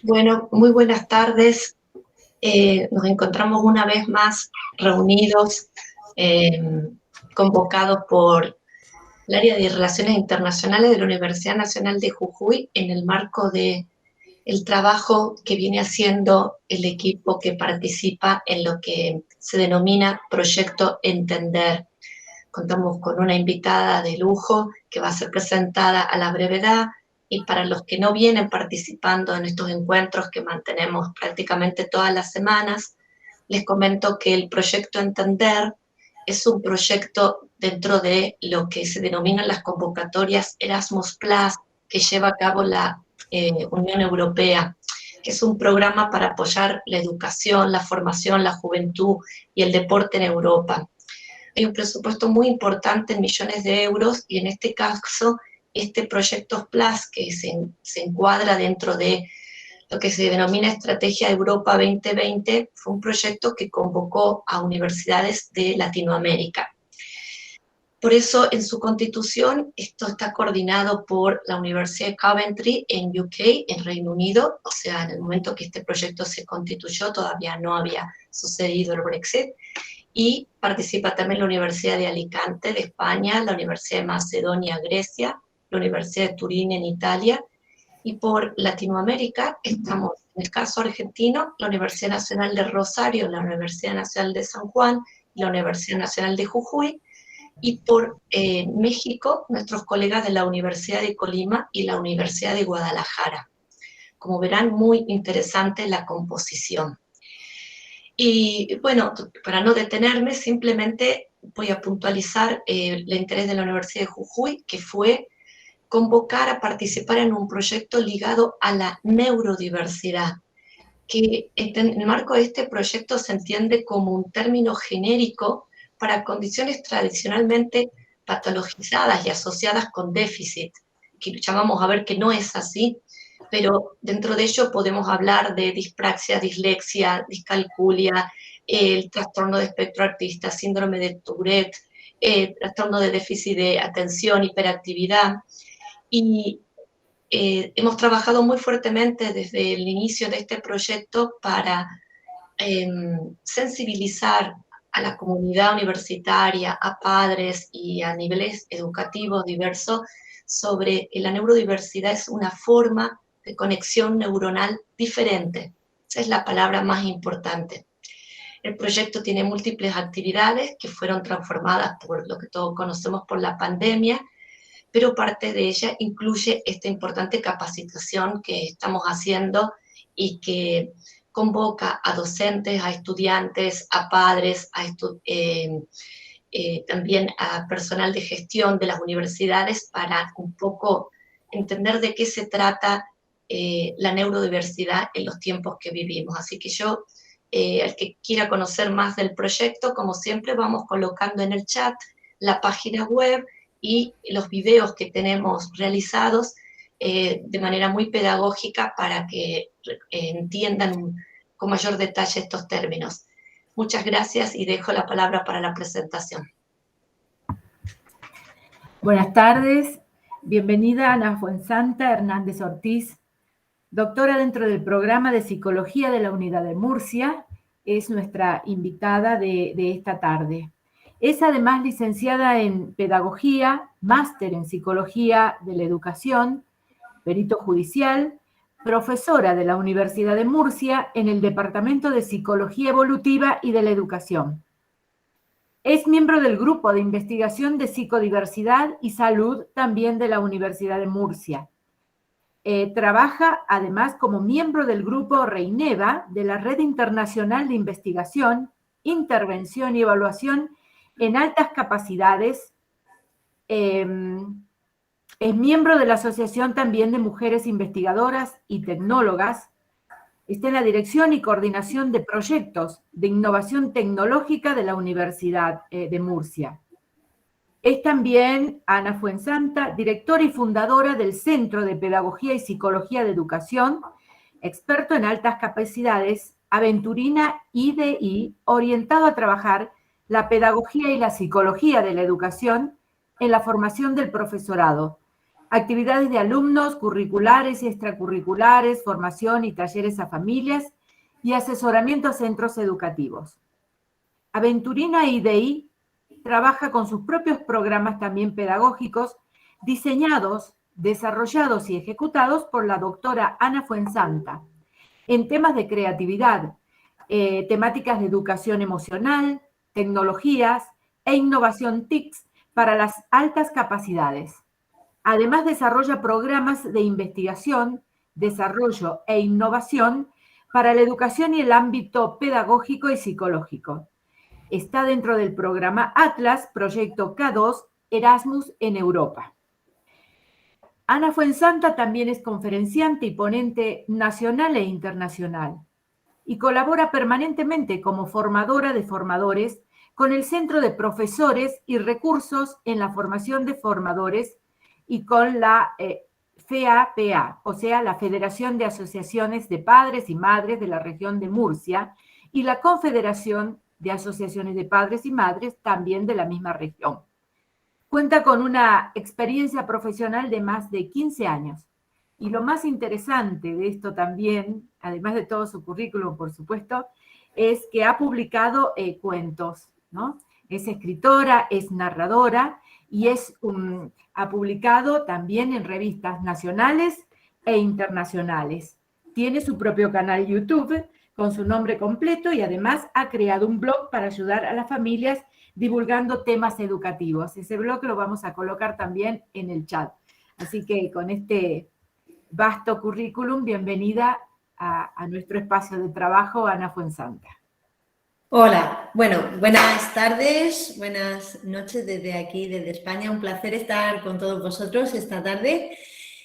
Bueno, muy buenas tardes. Nos encontramos una vez más reunidos, convocados por el área de Relaciones Internacionales de la Universidad Nacional de Jujuy en el marco de el trabajo que viene haciendo el equipo que participa en lo que se denomina Proyecto Entender. Contamos con una invitada de lujo que va a ser presentada a la brevedad, y para los que no vienen participando en estos encuentros que mantenemos prácticamente todas las semanas, les comento que el Proyecto Entender es un proyecto dentro de lo que se denominan las convocatorias Erasmus+, que lleva a cabo la Unión Europea, que es un programa para apoyar la educación, la formación, la juventud y el deporte en Europa. Hay un presupuesto muy importante en millones de euros, y en este caso, este Proyectos Plus, que se encuadra dentro de lo que se denomina Estrategia Europa 2020, fue un proyecto que convocó a universidades de Latinoamérica. Por eso, en su constitución, esto está coordinado por la Universidad de Coventry en UK, en Reino Unido. O sea, en el momento que este proyecto se constituyó, todavía no había sucedido el Brexit. Y participa también la Universidad de Alicante de España, la Universidad de Macedonia, Grecia, la Universidad de Turín en Italia, y por Latinoamérica estamos, en el caso argentino, la Universidad Nacional de Rosario, la Universidad Nacional de San Juan, la Universidad Nacional de Jujuy, y por México, nuestros colegas de la Universidad de Colima y la Universidad de Guadalajara. Como verán, muy interesante la composición. Y bueno, para no detenerme, simplemente voy a puntualizar el interés de la Universidad de Jujuy, que fue convocar a participar en un proyecto ligado a la neurodiversidad, que en el marco de este proyecto se entiende como un término genérico para condiciones tradicionalmente patologizadas y asociadas con déficit, que llamamos a ver que no es así, pero dentro de ello podemos hablar de dispraxia, dislexia, discalculia, el trastorno de espectro autista, síndrome de Tourette, trastorno de déficit de atención, hiperactividad. Y hemos trabajado muy fuertemente desde el inicio de este proyecto para sensibilizar a la comunidad universitaria, a padres y a niveles educativos diversos sobre que la neurodiversidad es una forma de conexión neuronal diferente. Esa es la palabra más importante. El proyecto tiene múltiples actividades que fueron transformadas por lo que todos conocemos por la pandemia, pero parte de ella incluye esta importante capacitación que estamos haciendo y que convoca a docentes, a estudiantes, a padres, también a personal de gestión de las universidades para un poco entender de qué se trata la neurodiversidad en los tiempos que vivimos. Así que yo, el que quiera conocer más del proyecto, como siempre, vamos colocando en el chat la página web y los videos que tenemos realizados de manera muy pedagógica para que entiendan con mayor detalle estos términos. Muchas gracias y dejo la palabra para la presentación. Buenas tardes, bienvenida Ana Fuensanta Hernández Ortiz, doctora dentro del programa de Psicología de la Unidad de Murcia, es nuestra invitada de esta tarde. Es además licenciada en Pedagogía, máster en Psicología de la Educación, perito judicial, profesora de la Universidad de Murcia en el Departamento de Psicología Evolutiva y de la Educación. Es miembro del Grupo de Investigación de Psicodiversidad y Salud también de la Universidad de Murcia. Trabaja además como miembro del Grupo Reineva de la Red Internacional de Investigación, Intervención y Evaluación en Altas Capacidades. Es miembro de la Asociación también de Mujeres Investigadoras y Tecnólogas. Está en la dirección y coordinación de proyectos de innovación tecnológica de la Universidad de Murcia. Es también Ana Fuensanta, directora y fundadora del Centro de Pedagogía y Psicología de Educación, experto en altas capacidades, Aventurina IDI, orientado a trabajar la pedagogía y la psicología de la educación en la formación del profesorado. actividades de alumnos, curriculares y extracurriculares, formación y talleres a familias y asesoramiento a centros educativos. Aventurina IDI trabaja con sus propios programas también pedagógicos, diseñados, desarrollados y ejecutados por la doctora Ana Fuensanta, en temas de creatividad, temáticas de educación emocional, tecnologías e innovación TICs para las altas capacidades. Además, desarrolla programas de investigación, desarrollo e innovación para la educación y el ámbito pedagógico y psicológico. Está dentro del programa Atlas, proyecto K2, Erasmus en Europa. Ana Fuensanta también es conferenciante y ponente nacional e internacional y colabora permanentemente como formadora de formadores con el Centro de Profesores y Recursos en la Formación de Formadores y con la FEAPA, o sea, la Federación de Asociaciones de Padres y Madres de la región de Murcia, y la Confederación de Asociaciones de Padres y Madres también de la misma región. Cuenta con una experiencia profesional de más de 15 años. Y lo más interesante de esto también, además de todo su currículum, por supuesto, es que ha publicado cuentos, ¿no? Es escritora, es narradora y ha publicado también en revistas nacionales e internacionales. Tiene su propio canal YouTube con su nombre completo y además ha creado un blog para ayudar a las familias divulgando temas educativos. Ese blog lo vamos a colocar también en el chat. Así que con este vasto currículum, bienvenida a nuestro espacio de trabajo, Ana Fuensanta. Hola, bueno, buenas tardes, buenas noches desde aquí, desde España. Un placer estar con todos vosotros esta tarde.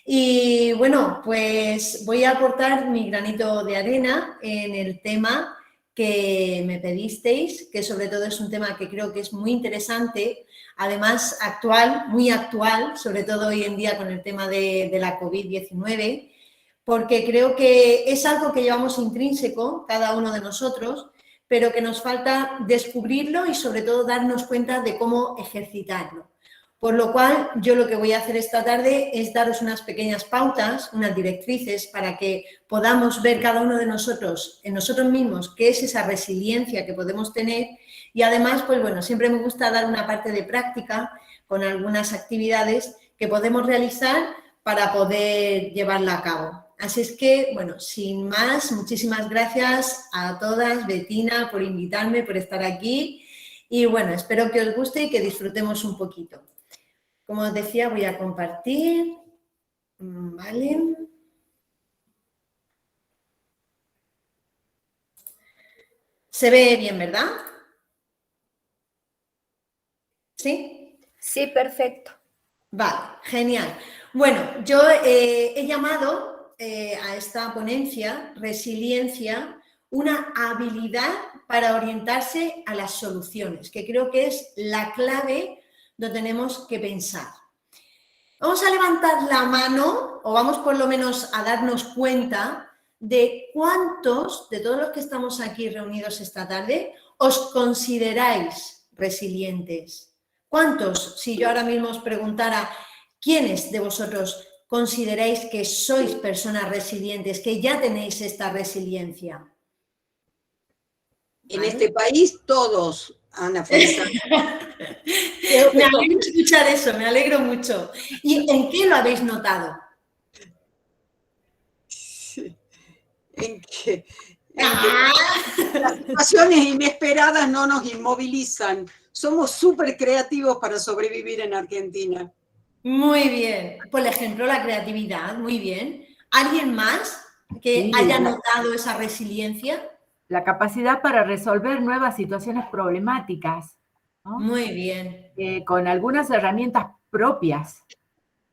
Y bueno, pues voy a aportar mi granito de arena en el tema que me pedisteis, que sobre todo es un tema que creo que es muy interesante, además actual, muy actual, sobre todo hoy en día con el tema de la COVID-19, porque creo que es algo que llevamos intrínseco cada uno de nosotros, pero que nos falta descubrirlo y sobre todo darnos cuenta de cómo ejercitarlo. Por lo cual, yo lo que voy a hacer esta tarde es daros unas pequeñas pautas, unas directrices para que podamos ver cada uno de nosotros, en nosotros mismos, qué es esa resiliencia que podemos tener y además, pues bueno, siempre me gusta dar una parte de práctica con algunas actividades que podemos realizar para poder llevarla a cabo. Así es que, bueno, sin más, muchísimas gracias a todas, Betina, por invitarme, por estar aquí y bueno, espero que os guste y que disfrutemos un poquito. Como os decía, voy a compartir, ¿vale? Se ve bien, ¿verdad? ¿Sí? Sí, perfecto. Vale, genial. Bueno, yo he llamado a esta ponencia resiliencia, una habilidad para orientarse a las soluciones, que creo que es la clave donde tenemos que pensar. Vamos a levantar la mano, o vamos por lo menos a darnos cuenta de cuántos de todos los que estamos aquí reunidos esta tarde os consideráis resilientes. ¿Cuántos? Si yo ahora mismo os preguntara, ¿quiénes de vosotros consideráis que sois personas resilientes, que ya tenéis esta resiliencia? En este país, todos, Ana Fuensanta. Me alegro escuchar eso, me alegro mucho. ¿Y en qué lo habéis notado? En que las situaciones inesperadas no nos inmovilizan. Somos súper creativos para sobrevivir en Argentina. Muy bien. Por ejemplo, la creatividad, muy bien. ¿Alguien más que haya notado esa resiliencia? La capacidad para resolver nuevas situaciones problemáticas, ¿no? Muy bien. Con algunas herramientas propias.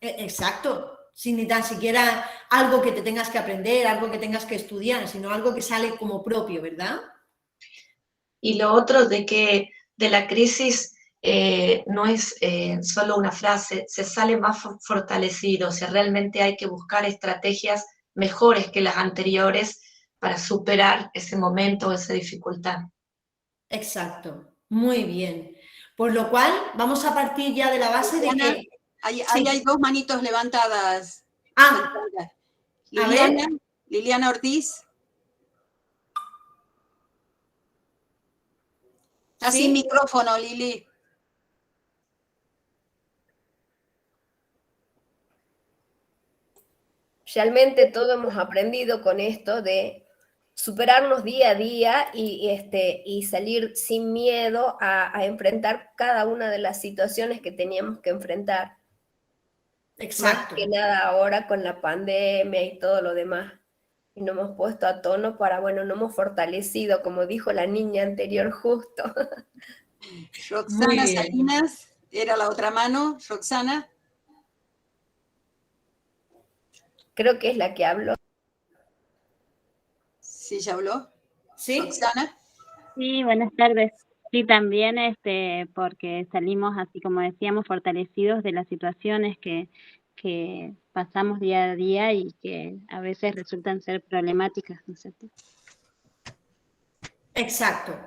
Exacto. Sin ni tan siquiera algo que te tengas que aprender, algo que tengas que estudiar, sino algo que sale como propio, ¿verdad? Y lo otro de que de la crisis no es solo una frase, se sale más fortalecido, o sea, realmente hay que buscar estrategias mejores que las anteriores para superar ese momento, esa dificultad. Exacto, muy bien. Por lo cual, vamos a partir ya de la base de que... Ahí Sí. hay dos manitos levantadas. Ah, Liliana Ortiz. Está sin ¿sí? micrófono, Lili. Realmente todos hemos aprendido con esto de superarnos día a día y salir sin miedo a enfrentar cada una de las situaciones que teníamos que enfrentar. Exacto. Más que nada ahora con la pandemia y todo lo demás. Y nos hemos puesto a tono para, bueno, nos hemos fortalecido, como dijo la niña anterior justo. Roxana Muy bien. Salinas, era la otra mano. Roxana. Creo que es la que habló. Sí, ya habló. ¿Sí? Roxana. Sí, buenas tardes. Sí, también porque salimos, así como decíamos, fortalecidos de las situaciones que pasamos día a día y que a veces resultan ser problemáticas, ¿no es cierto? Exacto.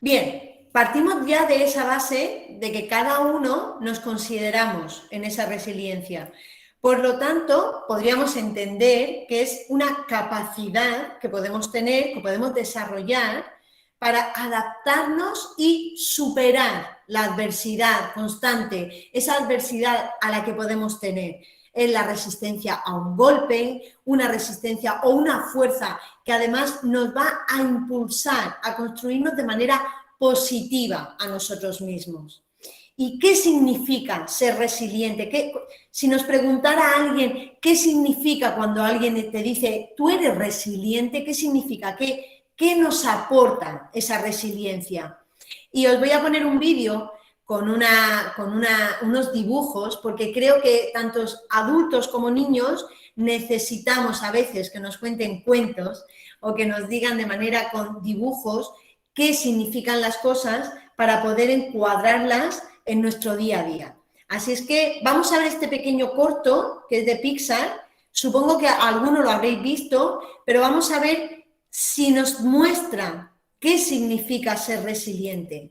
Bien, partimos ya de esa base de que cada uno nos consideramos en esa resiliencia. Por lo tanto, podríamos entender que es una capacidad que podemos tener, que podemos desarrollar para adaptarnos y superar la adversidad constante, esa adversidad a la que podemos tener. Es la resistencia a un golpe, una resistencia o una fuerza que además nos va a impulsar a construirnos de manera positiva a nosotros mismos. ¿Y qué significa ser resiliente? Si nos preguntara a alguien qué significa cuando alguien te dice tú eres resiliente, ¿qué significa? ¿Qué nos aporta esa resiliencia? Y os voy a poner un vídeo con unos dibujos, porque creo que tantos adultos como niños necesitamos a veces que nos cuenten cuentos o que nos digan de manera con dibujos qué significan las cosas para poder encuadrarlas en nuestro día a día. Así es que vamos a ver este pequeño corto que es de Pixar. Supongo que alguno lo habréis visto, pero vamos a ver si nos muestra qué significa ser resiliente.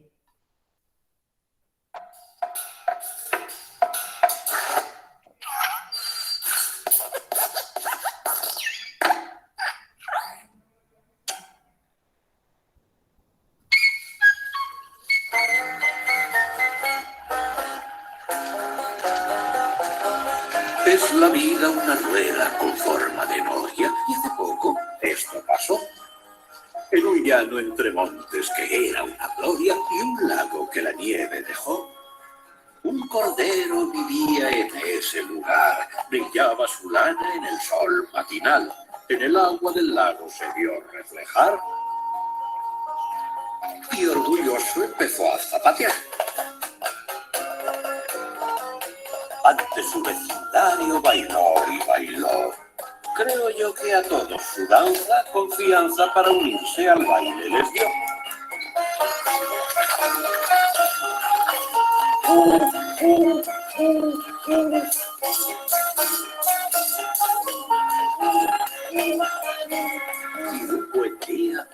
Es la vida una rueda con forma de noria, y hace poco esto pasó. En un llano entre montes que era una gloria y un lago que la nieve dejó. Un cordero vivía en ese lugar, brillaba su lana en el sol matinal, en el agua del lago se vio reflejar y orgulloso empezó a zapatear. Ante su vecindario bailó y bailó. Creo yo que a todos su danza, confianza para unirse al baile les dio. Y un buen día.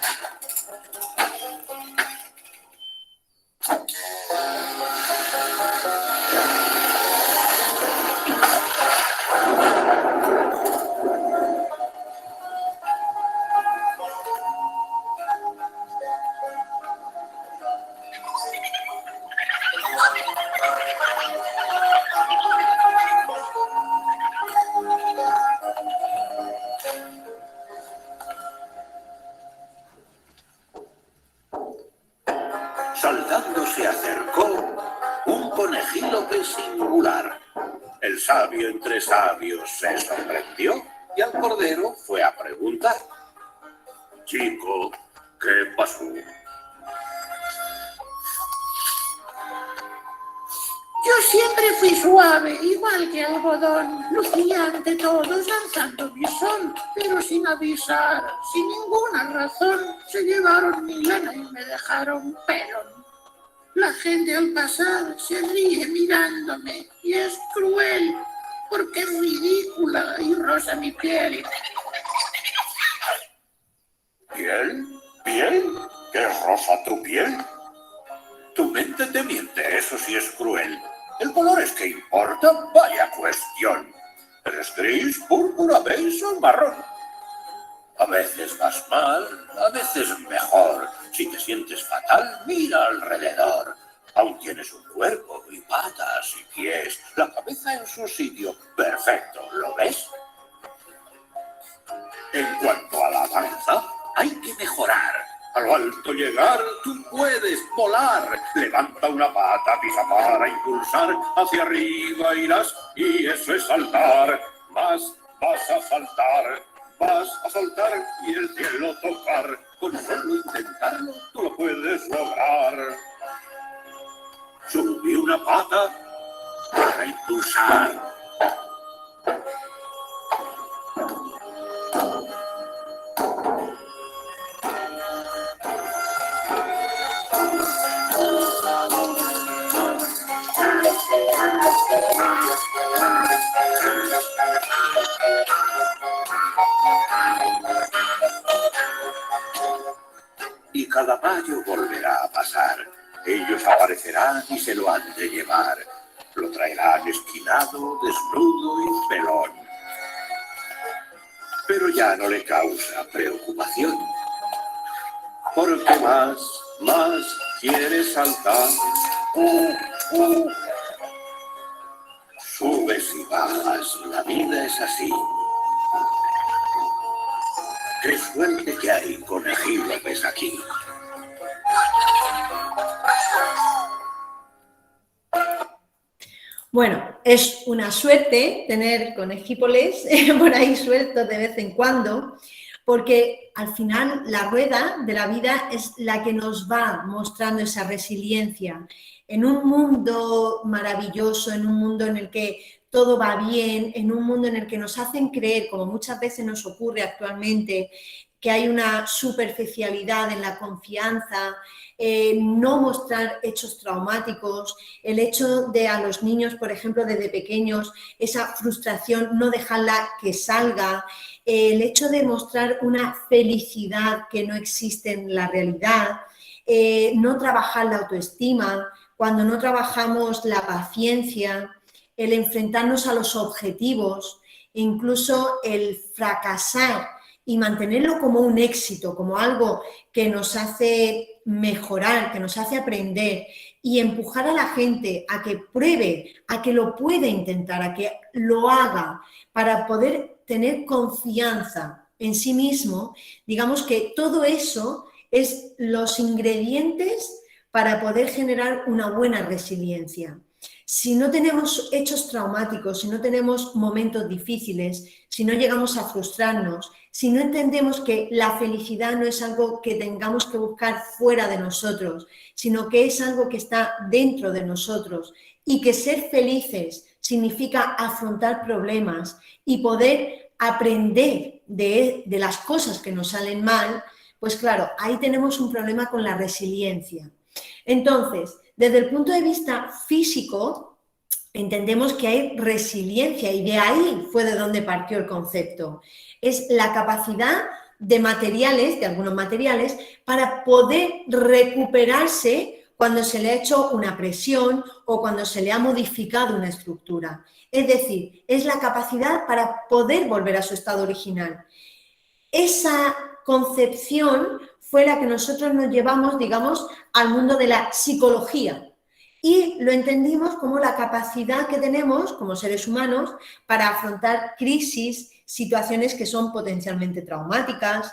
Saltando se acercó un conejillo singular. El sabio entre sabios se sorprendió y al cordero fue a preguntar: Chico, ¿qué pasó? Yo siempre fui suave, igual que algodón, lucía ante todos lanzando mi sol, pero sin avisar, sin ninguna razón, se llevaron mi lana y me dejaron pelón. La gente al pasar se ríe mirándome y es cruel, porque es ridícula y rosa mi piel. ¿Piel? ¿Piel? ¿Qué rosa tu piel? Tu mente te miente, eso sí es cruel. El color es que importa, vaya cuestión. ¿Eres gris, púrpura, beige o marrón? A veces vas mal, a veces mejor. Si te sientes fatal, mira alrededor. Aún tienes un cuerpo y patas y pies, la cabeza en su sitio. Perfecto, ¿lo ves? En cuanto a la danza, hay que mejorar. A lo alto llegar, tú puedes volar. Levanta una pata, pisa para impulsar. Hacia arriba irás y eso es saltar. Más vas a saltar, vas a saltar y el cielo tocar. Con solo intentarlo, tú lo puedes lograr. Subí una pata para impulsar. Y cada mayo volverá a pasar. Ellos aparecerán y se lo han de llevar. Lo traerán esquinado, desnudo y pelón. Pero ya no le causa preocupación. Porque más quiere saltar. Subes y bajas, la vida es así. Qué suerte que hay conejillos aquí. Bueno, es una suerte tener conejípoles por ahí sueltos de vez en cuando, porque al final la rueda de la vida es la que nos va mostrando esa resiliencia. En un mundo maravilloso, en un mundo en el que todo va bien, en un mundo en el que nos hacen creer, como muchas veces nos ocurre actualmente, que hay una superficialidad en la confianza, no mostrar hechos traumáticos, el hecho de a los niños, por ejemplo, desde pequeños, esa frustración, no dejarla que salga, el hecho de mostrar una felicidad que no existe en la realidad, no trabajar la autoestima, cuando no trabajamos la paciencia, el enfrentarnos a los objetivos, incluso el fracasar y mantenerlo como un éxito, como algo que nos hace mejorar, que nos hace aprender y empujar a la gente a que pruebe, a que lo pueda intentar, a que lo haga para poder tener confianza en sí mismo. Digamos que todo eso es los ingredientes para poder generar una buena resiliencia. Si no tenemos hechos traumáticos, si no tenemos momentos difíciles, si no llegamos a frustrarnos, si no entendemos que la felicidad no es algo que tengamos que buscar fuera de nosotros, sino que es algo que está dentro de nosotros y que ser felices significa afrontar problemas y poder aprender de las cosas que nos salen mal, pues claro, ahí tenemos un problema con la resiliencia. Entonces, desde el punto de vista físico, entendemos que hay resiliencia y de ahí fue de donde partió el concepto. Es la capacidad de materiales, de algunos materiales, para poder recuperarse cuando se le ha hecho una presión o cuando se le ha modificado una estructura. Es decir, es la capacidad para poder volver a su estado original. Esa concepción fue la que nosotros nos llevamos, digamos, al mundo de la psicología y lo entendimos como la capacidad que tenemos como seres humanos para afrontar crisis, situaciones que son potencialmente traumáticas,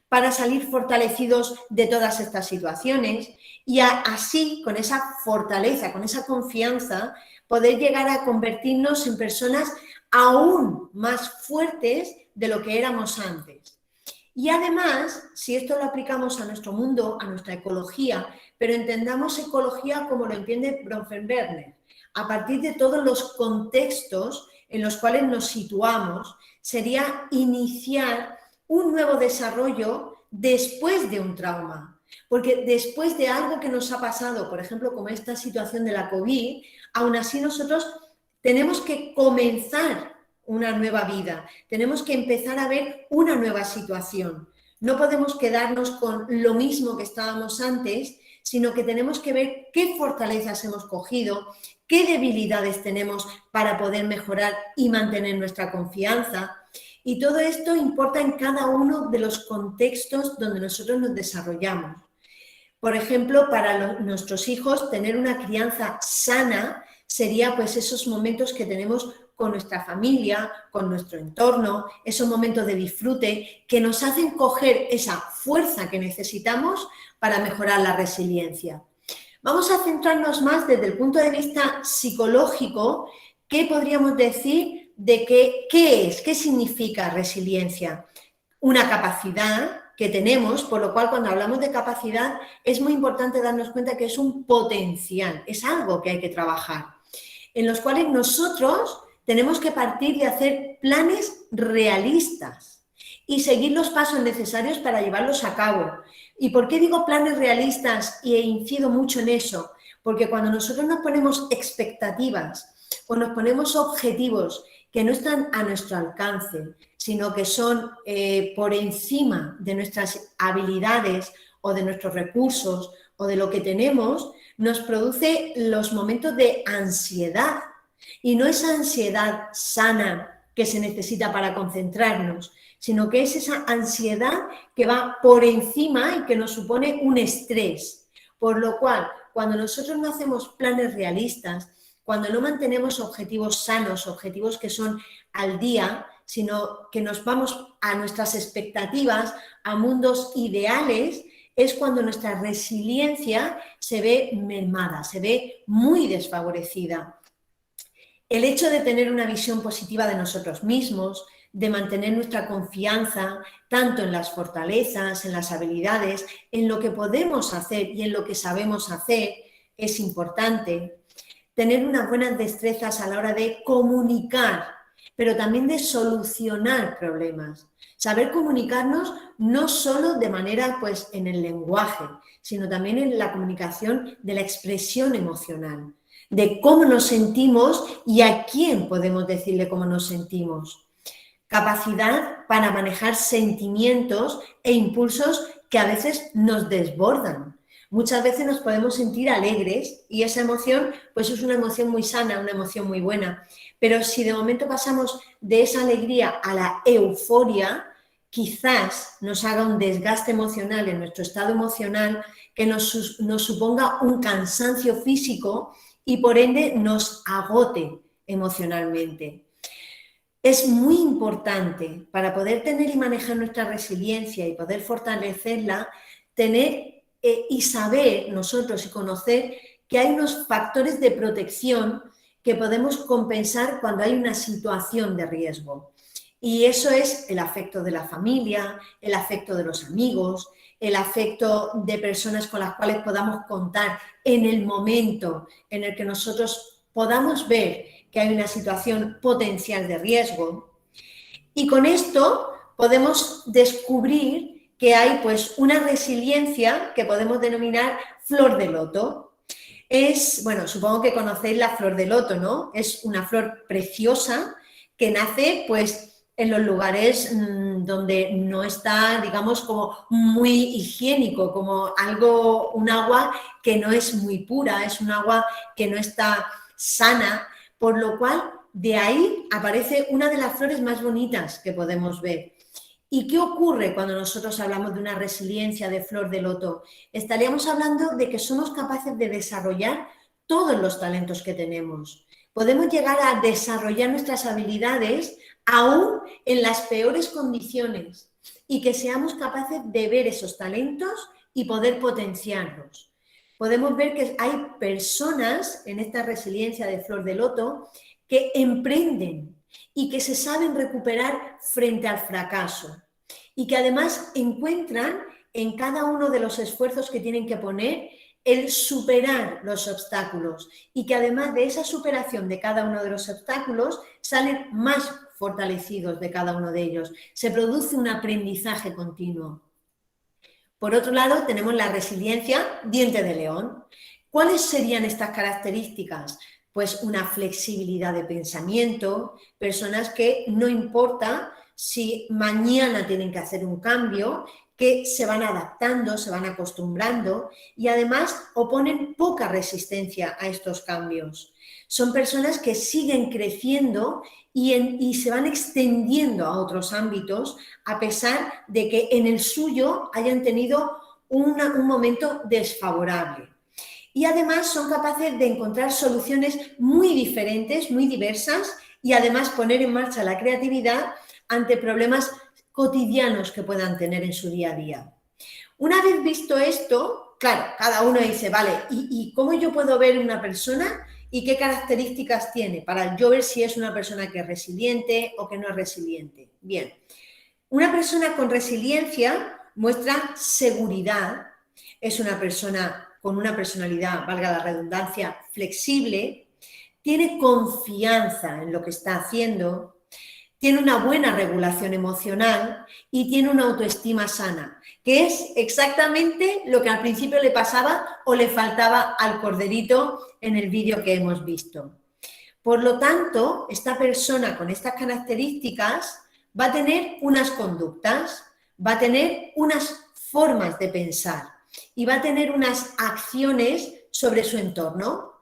para salir fortalecidos de todas estas situaciones y así, con esa fortaleza, con esa confianza, poder llegar a convertirnos en personas aún más fuertes de lo que éramos antes. Y además, si esto lo aplicamos a nuestro mundo, a nuestra ecología, pero entendamos ecología como lo entiende Bronfenbrenner, a partir de todos los contextos en los cuales nos situamos, sería iniciar un nuevo desarrollo después de un trauma. Porque después de algo que nos ha pasado, por ejemplo, como esta situación de la COVID, aún así nosotros tenemos que comenzar una nueva vida, tenemos que empezar a ver una nueva situación. No podemos quedarnos con lo mismo que estábamos antes, sino que tenemos que ver qué fortalezas hemos cogido, qué debilidades tenemos para poder mejorar y mantener nuestra confianza. Y todo esto importa en cada uno de los contextos donde nosotros nos desarrollamos. Por ejemplo, para nuestros hijos, tener una crianza sana sería pues esos momentos que tenemos con nuestra familia, con nuestro entorno, esos momentos de disfrute que nos hacen coger esa fuerza que necesitamos para mejorar la resiliencia. Vamos a centrarnos más desde el punto de vista psicológico. ¿Qué podríamos decir de qué significa resiliencia? Una capacidad que tenemos, por lo cual cuando hablamos de capacidad es muy importante darnos cuenta que es un potencial, es algo que hay que trabajar, en los cuales nosotros tenemos que partir de hacer planes realistas y seguir los pasos necesarios para llevarlos a cabo. ¿Y por qué digo planes realistas e incido mucho en eso? Porque cuando nosotros nos ponemos expectativas o nos ponemos objetivos que no están a nuestro alcance, sino que son por encima de nuestras habilidades o de nuestros recursos o de lo que tenemos, nos produce los momentos de ansiedad. Y no esa ansiedad sana que se necesita para concentrarnos, sino que es esa ansiedad que va por encima y que nos supone un estrés. Por lo cual, cuando nosotros no hacemos planes realistas, cuando no mantenemos objetivos sanos, objetivos que son al día, sino que nos vamos a nuestras expectativas, a mundos ideales, es cuando nuestra resiliencia se ve mermada, se ve muy desfavorecida. El hecho de tener una visión positiva de nosotros mismos, de mantener nuestra confianza tanto en las fortalezas, en las habilidades, en lo que podemos hacer y en lo que sabemos hacer, es importante. Tener unas buenas destrezas a la hora de comunicar, pero también de solucionar problemas. Saber comunicarnos no solo de manera pues en el lenguaje, sino también en la comunicación de la expresión emocional, de cómo nos sentimos y a quién podemos decirle cómo nos sentimos. Capacidad para manejar sentimientos e impulsos que a veces nos desbordan. Muchas veces nos podemos sentir alegres y esa emoción pues es una emoción muy sana, una emoción muy buena. Pero si de momento pasamos de esa alegría a la euforia, quizás nos haga un desgaste emocional en nuestro estado emocional que nos suponga un cansancio físico y por ende nos agote emocionalmente. Es muy importante para poder tener y manejar nuestra resiliencia y poder fortalecerla, tener y saber nosotros y conocer que hay unos factores de protección que podemos compensar cuando hay una situación de riesgo. Y eso es el afecto de la familia, el afecto de los amigos, el afecto de personas con las cuales podamos contar en el momento en el que nosotros podamos ver que hay una situación potencial de riesgo. Y con esto podemos descubrir que hay pues una resiliencia que podemos denominar flor de loto. Bueno, supongo que conocéis la flor de loto, ¿no? Es una flor preciosa que nace pues en los lugares donde no está, digamos, como muy higiénico, como un agua que no es muy pura, es un agua que no está sana, por lo cual de ahí aparece una de las flores más bonitas que podemos ver. ¿Y qué ocurre cuando nosotros hablamos de una resiliencia de flor de loto? Estaríamos hablando de que somos capaces de desarrollar todos los talentos que tenemos. Podemos llegar a desarrollar nuestras habilidades aún en las peores condiciones y que seamos capaces de ver esos talentos y poder potenciarlos. Podemos ver que hay personas en esta resiliencia de flor de loto que emprenden y que se saben recuperar frente al fracaso y que además encuentran en cada uno de los esfuerzos que tienen que poner el superar los obstáculos y que además de esa superación de cada uno de los obstáculos salen más fortalecidos de cada uno de ellos. Se produce un aprendizaje continuo. Por otro lado, tenemos la resiliencia diente de león. ¿Cuáles serían estas características? Pues una flexibilidad de pensamiento, personas que no importa si mañana tienen que hacer un cambio, que se van adaptando, se van acostumbrando y además oponen poca resistencia a estos cambios. Son personas que siguen creciendo y se van extendiendo a otros ámbitos a pesar de que en el suyo hayan tenido un momento desfavorable. Y además son capaces de encontrar soluciones muy diferentes, muy diversas y además poner en marcha la creatividad ante problemas cotidianos que puedan tener en su día a día. Una vez visto esto, claro, cada uno dice, vale, ¿y cómo yo puedo ver una persona y qué características tiene para yo ver si es una persona que es resiliente o que no es resiliente? Bien, una persona con resiliencia muestra seguridad, es una persona con una personalidad, valga la redundancia, flexible, tiene confianza en lo que está haciendo, tiene una buena regulación emocional y tiene una autoestima sana, que es exactamente lo que al principio le pasaba o le faltaba al corderito en el vídeo que hemos visto. Por lo tanto, esta persona con estas características va a tener unas conductas, va a tener unas formas de pensar y va a tener unas acciones sobre su entorno.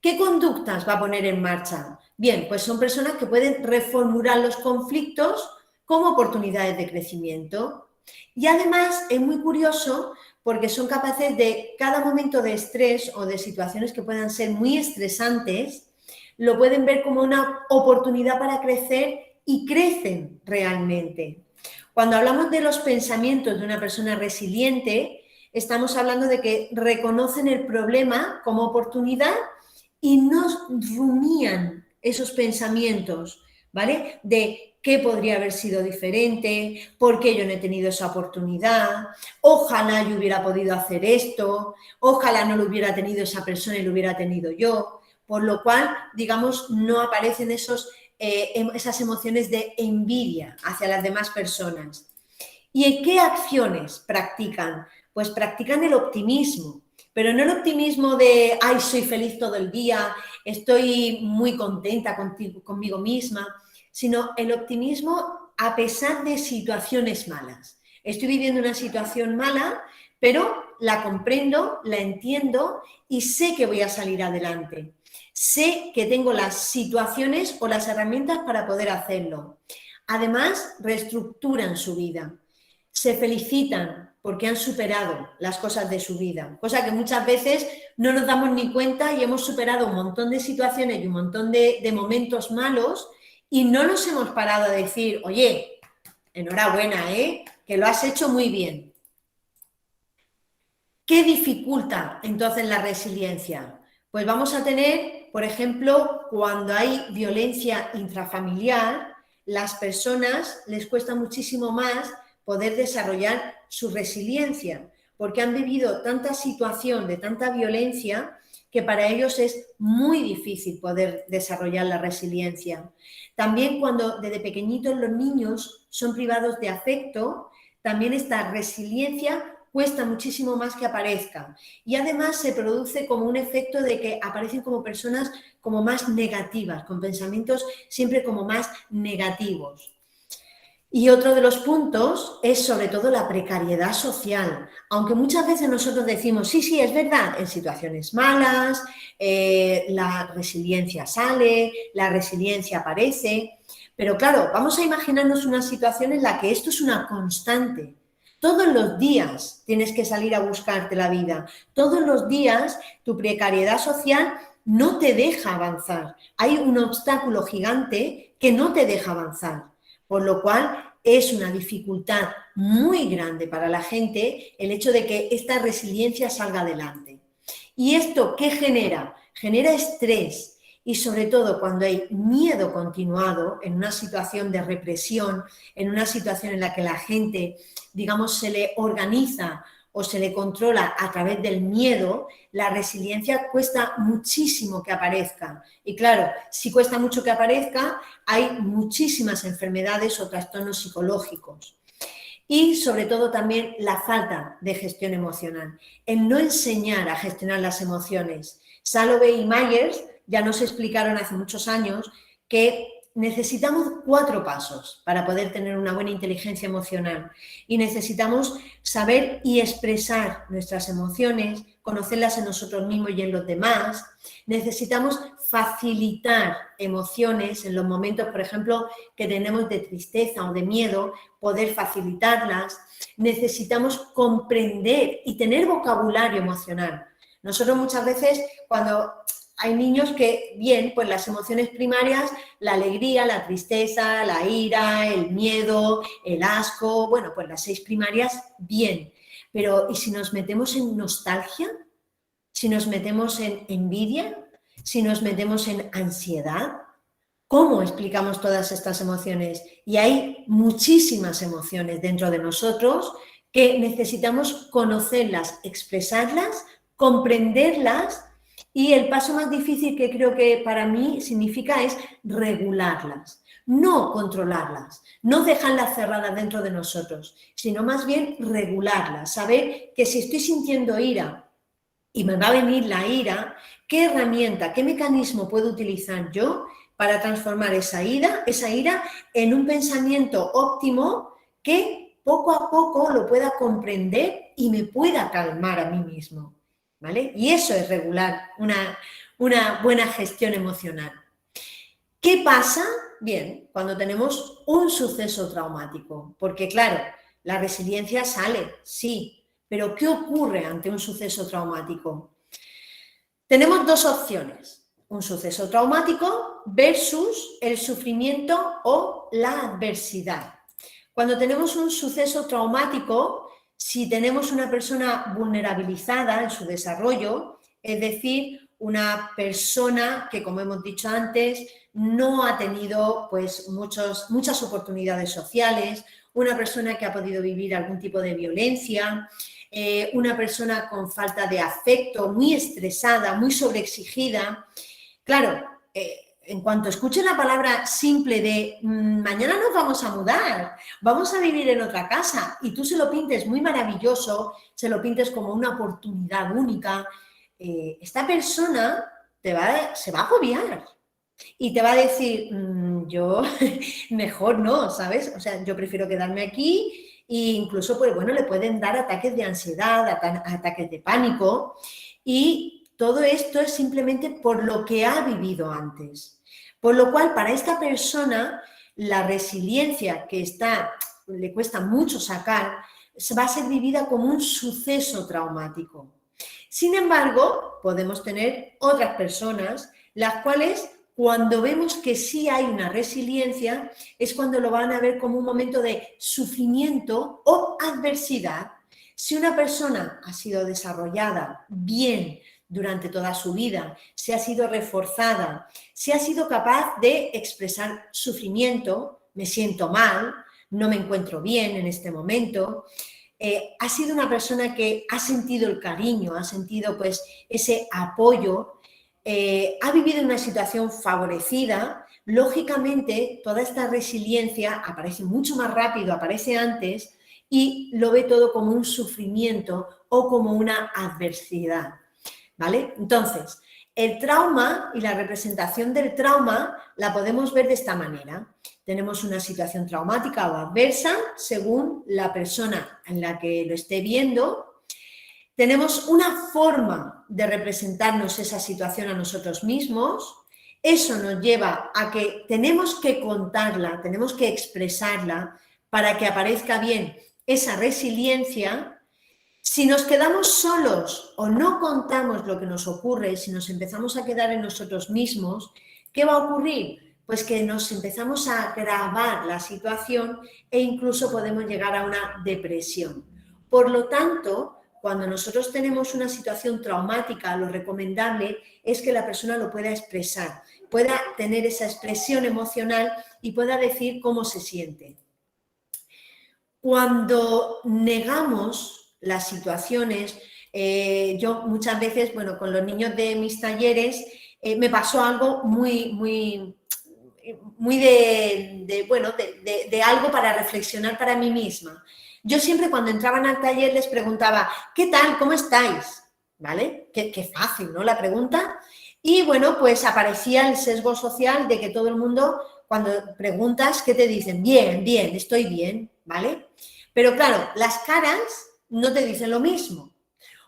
¿Qué conductas va a poner en marcha? Bien, pues son personas que pueden reformular los conflictos como oportunidades de crecimiento. Y además es muy curioso porque son capaces de cada momento de estrés o de situaciones que puedan ser muy estresantes, lo pueden ver como una oportunidad para crecer y crecen realmente. Cuando hablamos de los pensamientos de una persona resiliente, estamos hablando de que reconocen el problema como oportunidad y no rumían esos pensamientos, ¿vale? De qué podría haber sido diferente, por qué yo no he tenido esa oportunidad, ojalá yo hubiera podido hacer esto, ojalá no lo hubiera tenido esa persona y lo hubiera tenido yo, por lo cual, digamos, no aparecen esas emociones de envidia hacia las demás personas. ¿Y qué acciones practican? Pues practican el optimismo, pero no el optimismo de, ay, soy feliz todo el día, estoy muy contenta conmigo misma, sino el optimismo a pesar de situaciones malas. Estoy viviendo una situación mala, pero la comprendo, la entiendo y sé que voy a salir adelante. Sé que tengo las situaciones o las herramientas para poder hacerlo. Además, reestructuran su vida. Se felicitan porque han superado las cosas de su vida, cosa que muchas veces no nos damos ni cuenta y hemos superado un montón de situaciones y un montón de momentos malos y no nos hemos parado a decir, oye, enhorabuena, que lo has hecho muy bien. ¿Qué dificulta entonces la resiliencia? Pues vamos a tener, por ejemplo, cuando hay violencia intrafamiliar, las personas les cuesta muchísimo más poder desarrollar su resiliencia, porque han vivido tanta situación de tanta violencia que para ellos es muy difícil poder desarrollar la resiliencia. También cuando desde pequeñitos los niños son privados de afecto, también esta resiliencia cuesta muchísimo más que aparezca. Y además se produce como un efecto de que aparecen como personas como más negativas, con pensamientos siempre como más negativos. Y otro de los puntos es sobre todo la precariedad social, aunque muchas veces nosotros decimos, sí, es verdad, en situaciones malas, la resiliencia sale, la resiliencia aparece, pero claro, vamos a imaginarnos una situación en la que esto es una constante. Todos los días tienes que salir a buscarte la vida, todos los días tu precariedad social no te deja avanzar, hay un obstáculo gigante que no te deja avanzar. Por lo cual es una dificultad muy grande para la gente el hecho de que esta resiliencia salga adelante. ¿Y esto qué genera? Genera estrés y sobre todo cuando hay miedo continuado en una situación de represión, en una situación en la que la gente, digamos, se le organiza o se le controla a través del miedo, la resiliencia cuesta muchísimo que aparezca. Y claro, si cuesta mucho que aparezca, hay muchísimas enfermedades o trastornos psicológicos. Y sobre todo también la falta de gestión emocional, el no enseñar a gestionar las emociones. Salovey y Myers ya nos explicaron hace muchos años que necesitamos 4 pasos para poder tener una buena inteligencia emocional y necesitamos saber y expresar nuestras emociones, conocerlas en nosotros mismos y en los demás. Necesitamos facilitar emociones en los momentos, por ejemplo, que tenemos de tristeza o de miedo, poder facilitarlas. Necesitamos comprender y tener vocabulario emocional. Nosotros muchas veces cuando hay niños que, bien, pues las emociones primarias, la alegría, la tristeza, la ira, el miedo, el asco, bueno, pues las 6 primarias, bien. Pero ¿y si nos metemos en nostalgia? ¿Si nos metemos en envidia? ¿Si nos metemos en ansiedad? ¿Cómo explicamos todas estas emociones? Y hay muchísimas emociones dentro de nosotros que necesitamos conocerlas, expresarlas, comprenderlas. Y el paso más difícil que creo que para mí significa es regularlas, no controlarlas, no dejarlas cerradas dentro de nosotros, sino más bien regularlas, saber que si estoy sintiendo ira y me va a venir la ira, ¿qué herramienta, qué mecanismo puedo utilizar yo para transformar esa ira en un pensamiento óptimo que poco a poco lo pueda comprender y me pueda calmar a mí mismo? ¿Vale? Y eso es regular una buena gestión emocional. ¿Qué pasa? Bien, cuando tenemos un suceso traumático, porque claro, la resiliencia sale, sí, pero ¿qué ocurre ante un suceso traumático? Tenemos 2 opciones, un suceso traumático versus el sufrimiento o la adversidad. Cuando tenemos un suceso traumático, si tenemos una persona vulnerabilizada en su desarrollo, es decir, una persona que, como hemos dicho antes, no ha tenido pues, muchas oportunidades sociales, una persona que ha podido vivir algún tipo de violencia, una persona con falta de afecto, muy estresada, muy sobreexigida. Claro, en cuanto escuche la palabra simple de mañana nos vamos a mudar, vamos a vivir en otra casa, y tú se lo pintes muy maravilloso, se lo pintes como una oportunidad única, esta persona se va a agobiar y te va a decir, yo mejor no, ¿sabes? O sea, yo prefiero quedarme aquí e incluso, pues bueno, le pueden dar ataques de ansiedad, ataques de pánico, y todo esto es simplemente por lo que ha vivido antes. Por lo cual, para esta persona, la resiliencia que le cuesta mucho sacar, va a ser vivida como un suceso traumático. Sin embargo, podemos tener otras personas, las cuales, cuando vemos que sí hay una resiliencia, es cuando lo van a ver como un momento de sufrimiento o adversidad. Si una persona ha sido desarrollada bien durante toda su vida, si ha sido reforzada, si ha sido capaz de expresar sufrimiento, me siento mal, no me encuentro bien en este momento, ha sido una persona que ha sentido el cariño, ha sentido pues ese apoyo, ha vivido una situación favorecida, lógicamente toda esta resiliencia aparece mucho más rápido, aparece antes, y lo ve todo como un sufrimiento o como una adversidad, ¿vale? Entonces, el trauma y la representación del trauma la podemos ver de esta manera. Tenemos una situación traumática o adversa según la persona en la que lo esté viendo. Tenemos una forma de representarnos esa situación a nosotros mismos. Eso nos lleva a que tenemos que contarla, tenemos que expresarla para que aparezca bien esa resiliencia. Si nos quedamos solos o no contamos lo que nos ocurre, si nos empezamos a quedar en nosotros mismos, ¿qué va a ocurrir? Pues que nos empezamos a agravar la situación e incluso podemos llegar a una depresión. Por lo tanto, cuando nosotros tenemos una situación traumática, lo recomendable es que la persona lo pueda expresar, pueda tener esa expresión emocional y pueda decir cómo se siente. Cuando negamos las situaciones, yo muchas veces, bueno, con los niños de mis talleres, me pasó algo muy de algo para reflexionar para mí misma. Yo siempre cuando entraban al taller les preguntaba, ¿qué tal? ¿Cómo estáis? ¿Vale? Qué fácil, ¿no? La pregunta. Y bueno, pues aparecía el sesgo social de que todo el mundo, cuando preguntas, ¿qué te dicen? Bien, bien, estoy bien, ¿vale? Pero claro, las caras no te dicen lo mismo.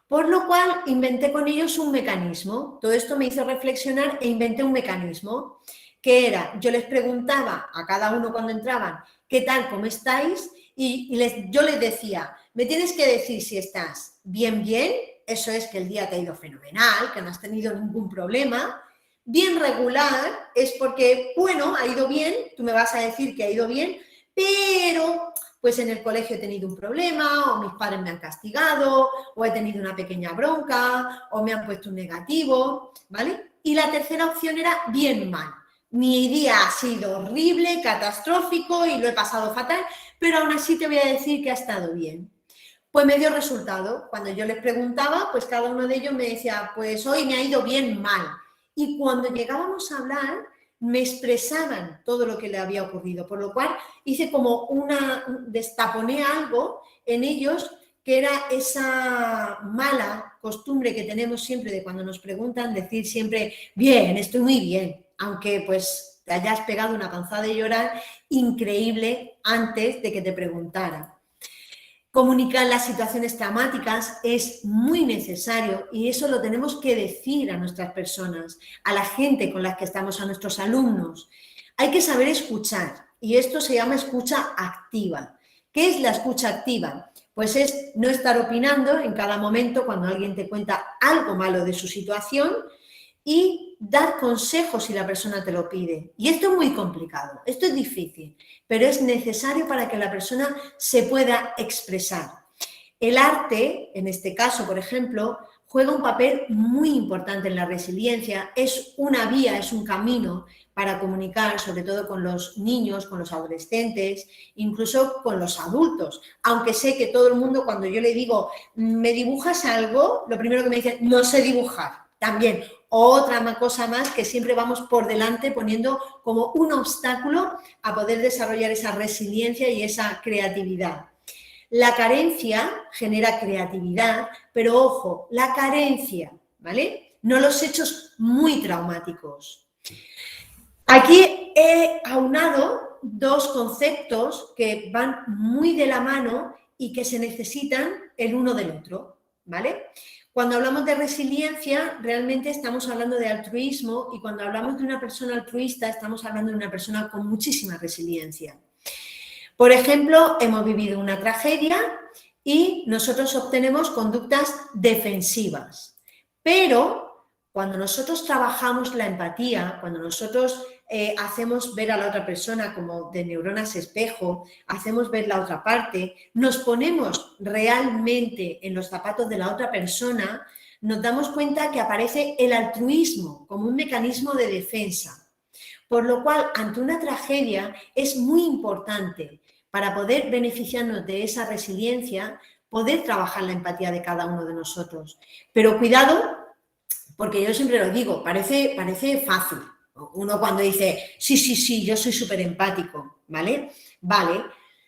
Por lo cual inventé con ellos un mecanismo. Todo esto me hizo reflexionar e inventé un mecanismo que era, yo les preguntaba a cada uno cuando entraban, ¿qué tal, cómo estáis? Y yo les decía, me tienes que decir si estás bien, bien, eso es que el día te ha ido fenomenal, que no has tenido ningún problema. Bien regular es porque, bueno, ha ido bien, tú me vas a decir que ha ido bien, pero pues en el colegio he tenido un problema, o mis padres me han castigado, o he tenido una pequeña bronca, o me han puesto un negativo, ¿vale? Y la tercera opción era bien mal. Mi día ha sido horrible, catastrófico y lo he pasado fatal, pero aún así te voy a decir que ha estado bien. Pues me dio resultado. Cuando yo les preguntaba, pues cada uno de ellos me decía, pues hoy me ha ido bien mal. Y cuando llegábamos a hablar, me expresaban todo lo que le había ocurrido, por lo cual hice como destaponé algo en ellos que era esa mala costumbre que tenemos siempre de cuando nos preguntan decir siempre, bien, estoy muy bien, aunque pues te hayas pegado una panzada de llorar increíble antes de que te preguntara. Comunicar las situaciones traumáticas es muy necesario y eso lo tenemos que decir a nuestras personas, a la gente con la que estamos, a nuestros alumnos. Hay que saber escuchar y esto se llama escucha activa. ¿Qué es la escucha activa? Pues es no estar opinando en cada momento cuando alguien te cuenta algo malo de su situación y dar consejos si la persona te lo pide. Y esto es muy complicado, esto es difícil, pero es necesario para que la persona se pueda expresar. El arte, en este caso, por ejemplo, juega un papel muy importante en la resiliencia, es una vía, es un camino para comunicar, sobre todo con los niños, con los adolescentes, incluso con los adultos. Aunque sé que todo el mundo, cuando yo le digo, ¿me dibujas algo?, lo primero que me dicen, no sé dibujar. También, otra cosa más que siempre vamos por delante poniendo como un obstáculo a poder desarrollar esa resiliencia y esa creatividad. La carencia genera creatividad, pero ojo, la carencia, ¿vale? No los hechos muy traumáticos. Aquí he aunado dos conceptos que van muy de la mano y que se necesitan el uno del otro, ¿vale? Cuando hablamos de resiliencia, realmente estamos hablando de altruismo y cuando hablamos de una persona altruista, estamos hablando de una persona con muchísima resiliencia. Por ejemplo, hemos vivido una tragedia y nosotros obtenemos conductas defensivas. Pero cuando nosotros trabajamos la empatía, cuando nosotros hacemos ver a la otra persona como de neuronas espejo, hacemos ver la otra parte, nos ponemos realmente en los zapatos de la otra persona, nos damos cuenta que aparece el altruismo como un mecanismo de defensa. Por lo cual, ante una tragedia es muy importante para poder beneficiarnos de esa resiliencia, poder trabajar la empatía de cada uno de nosotros. Pero cuidado, porque yo siempre lo digo, parece fácil. Uno cuando dice, sí, yo soy súper empático, ¿vale? Vale,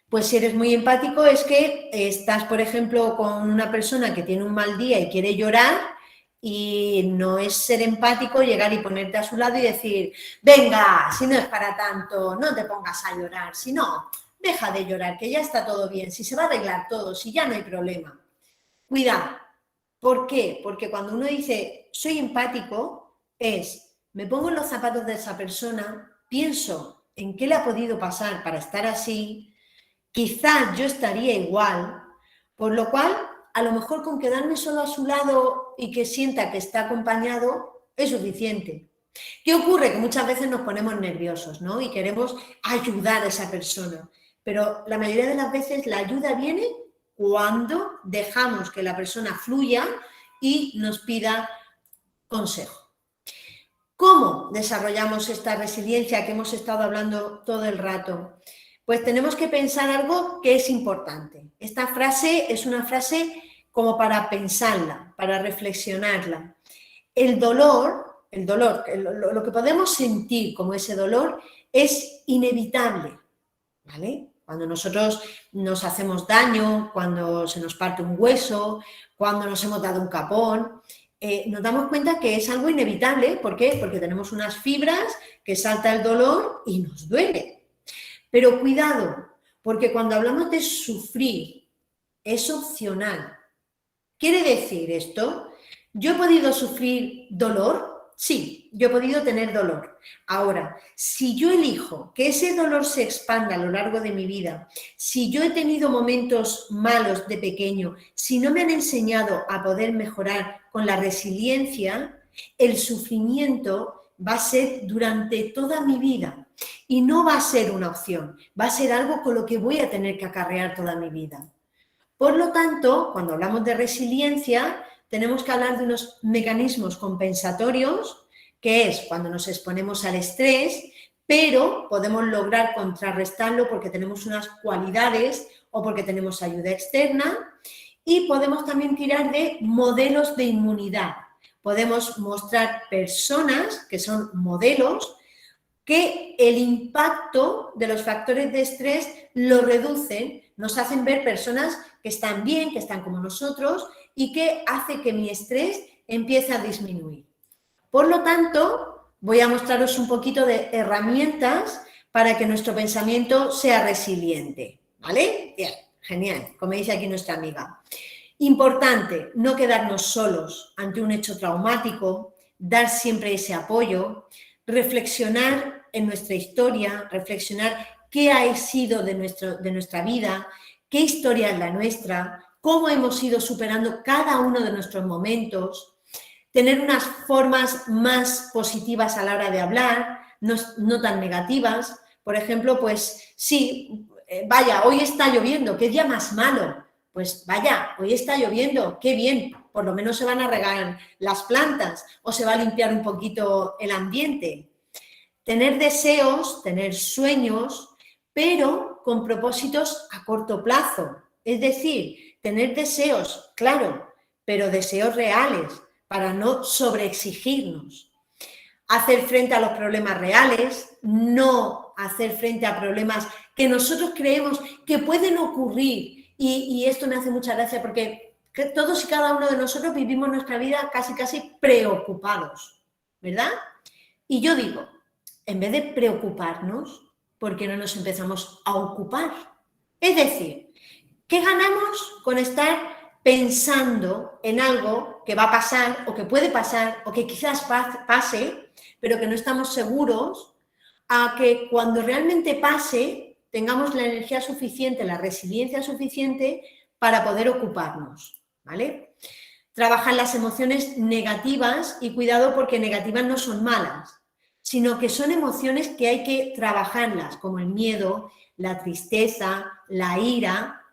pues si eres muy empático es que estás, por ejemplo, con una persona que tiene un mal día y quiere llorar y no es ser empático llegar y ponerte a su lado y decir, venga, si no es para tanto, no te pongas a llorar, si no, deja de llorar, que ya está todo bien, si se va a arreglar todo, si ya no hay problema. Cuidado. ¿Por qué? Porque cuando uno dice, soy empático, me pongo en los zapatos de esa persona, pienso en qué le ha podido pasar para estar así, quizás yo estaría igual, por lo cual, a lo mejor con quedarme solo a su lado y que sienta que está acompañado, es suficiente. ¿Qué ocurre? Que muchas veces nos ponemos nerviosos, ¿no? Y queremos ayudar a esa persona, pero la mayoría de las veces la ayuda viene cuando dejamos que la persona fluya y nos pida consejo. ¿Cómo desarrollamos esta resiliencia que hemos estado hablando todo el rato? Pues tenemos que pensar algo que es importante. Esta frase es una frase como para pensarla, para reflexionarla. El dolor, lo que podemos sentir como ese dolor es inevitable, ¿vale? Cuando nosotros nos hacemos daño, cuando se nos parte un hueso, cuando nos hemos dado un capón, nos damos cuenta que es algo inevitable. ¿Por qué? Porque tenemos unas fibras que salta el dolor y nos duele. Pero cuidado, porque cuando hablamos de sufrir, es opcional. ¿Quiere decir esto? ¿Yo he podido sufrir dolor? Sí, yo he podido tener dolor. Ahora, si yo elijo que ese dolor se expanda a lo largo de mi vida, si yo he tenido momentos malos de pequeño, si no me han enseñado a poder mejorar con la resiliencia, el sufrimiento va a ser durante toda mi vida y no va a ser una opción, va a ser algo con lo que voy a tener que acarrear toda mi vida. Por lo tanto, cuando hablamos de resiliencia, tenemos que hablar de unos mecanismos compensatorios, que es cuando nos exponemos al estrés, pero podemos lograr contrarrestarlo porque tenemos unas cualidades o porque tenemos ayuda externa, y podemos también tirar de modelos de inmunidad. Podemos mostrar personas que son modelos que el impacto de los factores de estrés lo reducen, nos hacen ver personas que están bien, que están como nosotros, y que hace que mi estrés empiece a disminuir. Por lo tanto, voy a mostraros un poquito de herramientas para que nuestro pensamiento sea resiliente, ¿vale? Bien, genial, como dice aquí nuestra amiga. Importante, no quedarnos solos ante un hecho traumático, dar siempre ese apoyo, reflexionar en nuestra historia, reflexionar qué ha sido de nuestra vida, qué historia es la nuestra, cómo hemos ido superando cada uno de nuestros momentos, tener unas formas más positivas a la hora de hablar, no tan negativas. Por ejemplo, pues sí, vaya, hoy está lloviendo, qué día más malo. Pues vaya, hoy está lloviendo, qué bien, por lo menos se van a regar las plantas o se va a limpiar un poquito el ambiente. Tener deseos, tener sueños, pero con propósitos a corto plazo. Es decir, tener deseos, claro, pero deseos reales, para no sobreexigirnos. Hacer frente a los problemas reales, no hacer frente a problemas que nosotros creemos que pueden ocurrir. Y esto me hace mucha gracia porque todos y cada uno de nosotros vivimos nuestra vida casi preocupados, ¿verdad? Y yo digo, en vez de preocuparnos, ¿por qué no nos empezamos a ocupar? Es decir, ¿qué ganamos con estar pensando en algo que va a pasar o que puede pasar o que quizás pase, pero que no estamos seguros, a que cuando realmente pase tengamos la energía suficiente, la resiliencia suficiente para poder ocuparnos, ¿vale? Trabajar las emociones negativas, y cuidado porque negativas no son malas, sino que son emociones que hay que trabajarlas, como el miedo, la tristeza, la ira.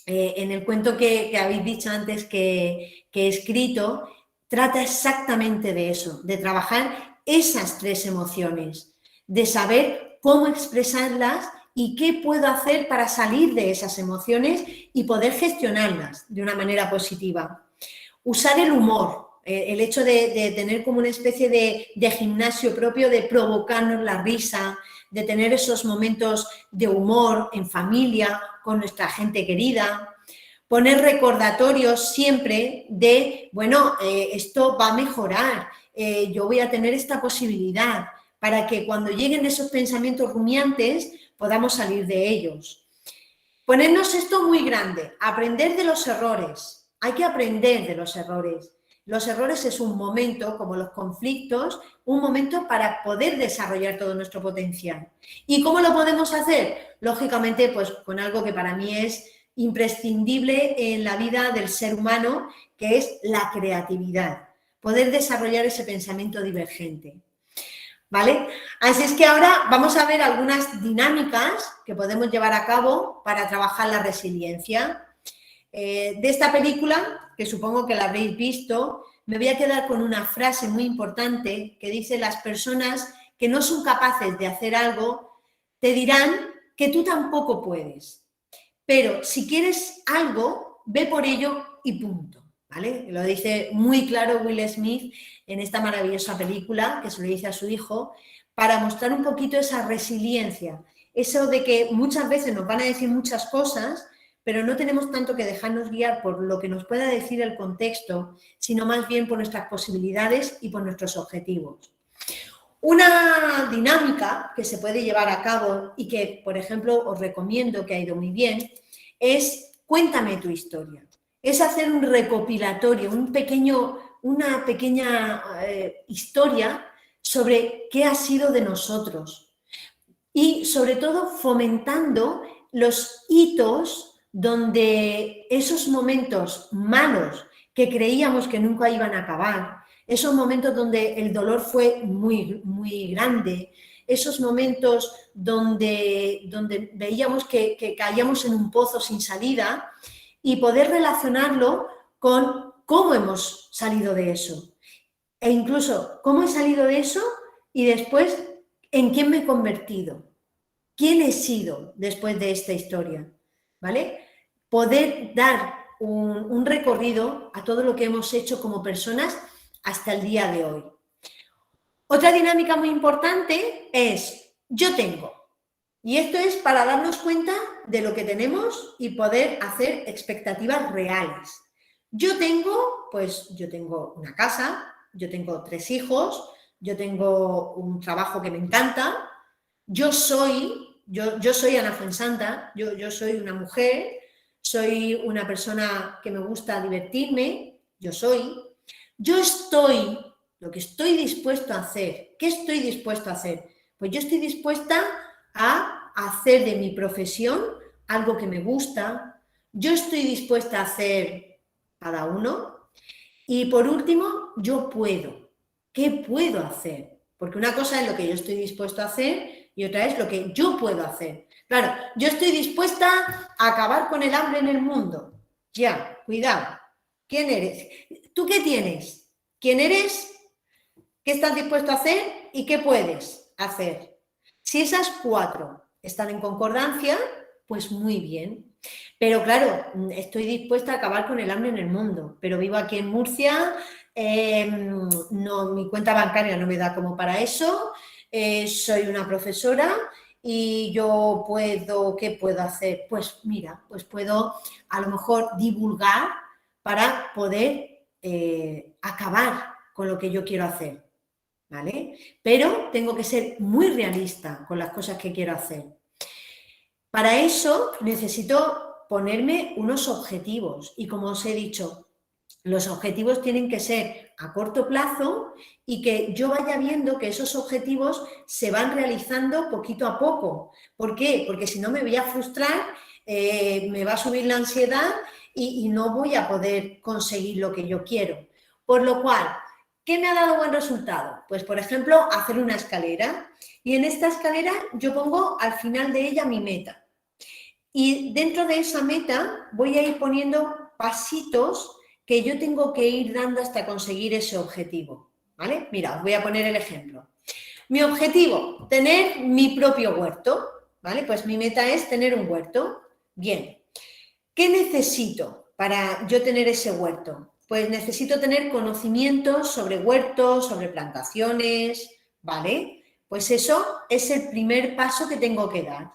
En el cuento que habéis dicho antes que he escrito, trata exactamente de eso, de trabajar esas tres emociones, de saber cómo expresarlas y qué puedo hacer para salir de esas emociones y poder gestionarlas de una manera positiva. Usar el humor, el hecho de tener como una especie de gimnasio propio, de provocarnos la risa, de tener esos momentos de humor en familia, con nuestra gente querida. Poner recordatorios siempre de, bueno, esto va a mejorar, yo voy a tener esta posibilidad, para que cuando lleguen esos pensamientos rumiantes podamos salir de ellos. Ponernos esto muy grande, aprender de los errores. Hay que aprender de los errores. Los errores es un momento, como los conflictos, un momento para poder desarrollar todo nuestro potencial. ¿Y cómo lo podemos hacer? Lógicamente, pues con algo que para mí es imprescindible en la vida del ser humano, que es la creatividad. Poder desarrollar ese pensamiento divergente. ¿Vale? Así es que ahora vamos a ver algunas dinámicas que podemos llevar a cabo para trabajar la resiliencia. De esta película, que supongo que la habréis visto, me voy a quedar con una frase muy importante que dice: las personas que no son capaces de hacer algo te dirán que tú tampoco puedes, pero si quieres algo, ve por ello y punto. ¿Vale? Lo dice muy claro Will Smith en esta maravillosa película, que se lo dice a su hijo, para mostrar un poquito esa resiliencia, eso de que muchas veces nos van a decir muchas cosas, pero no tenemos tanto que dejarnos guiar por lo que nos pueda decir el contexto, sino más bien por nuestras posibilidades y por nuestros objetivos. Una dinámica que se puede llevar a cabo y que, por ejemplo, os recomiendo, que ha ido muy bien, es cuéntame tu historia. Es hacer un recopilatorio, una pequeña historia sobre qué ha sido de nosotros y, sobre todo, fomentando los hitos donde esos momentos malos que creíamos que nunca iban a acabar, esos momentos donde el dolor fue muy, muy grande, esos momentos donde veíamos que caíamos en un pozo sin salida, y poder relacionarlo con cómo hemos salido de eso. E incluso cómo he salido de eso y después en quién me he convertido. ¿Quién he sido después de esta historia? ¿Vale? Poder dar un recorrido a todo lo que hemos hecho como personas hasta el día de hoy. Otra dinámica muy importante es yo tengo. Y esto es para darnos cuenta de lo que tenemos y poder hacer expectativas reales. Yo tengo una casa, yo tengo 3 hijos, yo tengo un trabajo que me encanta, yo soy Ana Fuensanta, yo soy una mujer, soy una persona que me gusta divertirme, yo estoy, lo que estoy dispuesto a hacer. ¿Qué estoy dispuesto a hacer? Pues yo estoy dispuesta a hacer de mi profesión algo que me gusta, yo estoy dispuesta a hacer cada uno, y por último, yo puedo. ¿Qué puedo hacer? Porque una cosa es lo que yo estoy dispuesto a hacer y otra es lo que yo puedo hacer. Claro, yo estoy dispuesta a acabar con el hambre en el mundo. Ya, cuidado. ¿Quién eres? ¿Tú qué tienes? ¿Quién eres? ¿Qué estás dispuesto a hacer? ¿Y qué puedes hacer? Si esas 4 están en concordancia, pues muy bien. Pero claro, estoy dispuesta a acabar con el hambre en el mundo, pero vivo aquí en Murcia, mi cuenta bancaria no me da como para eso, soy una profesora y yo ¿qué puedo hacer? Pues mira, pues puedo a lo mejor divulgar para poder acabar con lo que yo quiero hacer, ¿vale? Pero tengo que ser muy realista con las cosas que quiero hacer. Para eso necesito ponerme unos objetivos y, como os he dicho, los objetivos tienen que ser a corto plazo y que yo vaya viendo que esos objetivos se van realizando poquito a poco. ¿Por qué? Porque si no me voy a frustrar, me va a subir la ansiedad y no voy a poder conseguir lo que yo quiero. Por lo cual, ¿qué me ha dado buen resultado? Pues, por ejemplo, hacer una escalera, y en esta escalera yo pongo al final de ella mi meta. Y dentro de esa meta voy a ir poniendo pasitos que yo tengo que ir dando hasta conseguir ese objetivo, ¿vale? Mira, os voy a poner el ejemplo. Mi objetivo, tener mi propio huerto, ¿vale? Pues mi meta es tener un huerto. Bien, ¿qué necesito para yo tener ese huerto? Pues necesito tener conocimientos sobre huertos, sobre plantaciones, ¿vale? Pues eso es el primer paso que tengo que dar.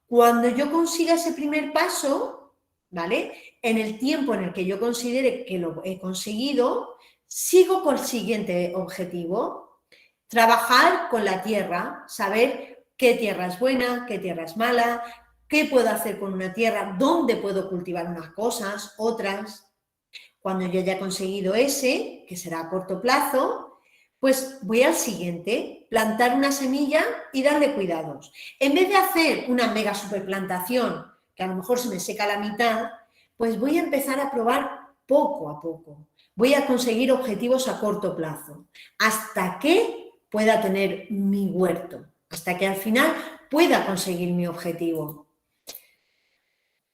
Cuando yo consiga ese primer paso, ¿vale? En el tiempo en el que yo considere que lo he conseguido, sigo por el siguiente objetivo: trabajar con la tierra, saber qué tierra es buena, qué tierra es mala, qué puedo hacer con una tierra, dónde puedo cultivar unas cosas, otras. Cuando yo haya conseguido ese, que será a corto plazo, pues voy al siguiente: plantar una semilla y darle cuidados. En vez de hacer una mega superplantación, que a lo mejor se me seca la mitad, pues voy a empezar a probar poco a poco. Voy a conseguir objetivos a corto plazo, hasta que pueda tener mi huerto, hasta que al final pueda conseguir mi objetivo.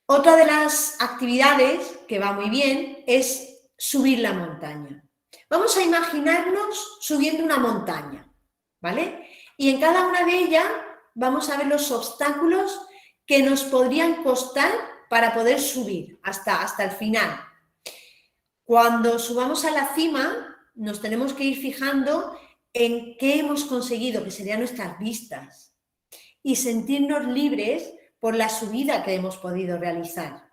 Otra de las actividades que va muy bien es subir la montaña. Vamos a imaginarnos subiendo una montaña, ¿vale? Y en cada una de ellas vamos a ver los obstáculos que nos podrían costar para poder subir hasta el final. Cuando subamos a la cima, nos tenemos que ir fijando en qué hemos conseguido, que serían nuestras vistas, y sentirnos libres por la subida que hemos podido realizar.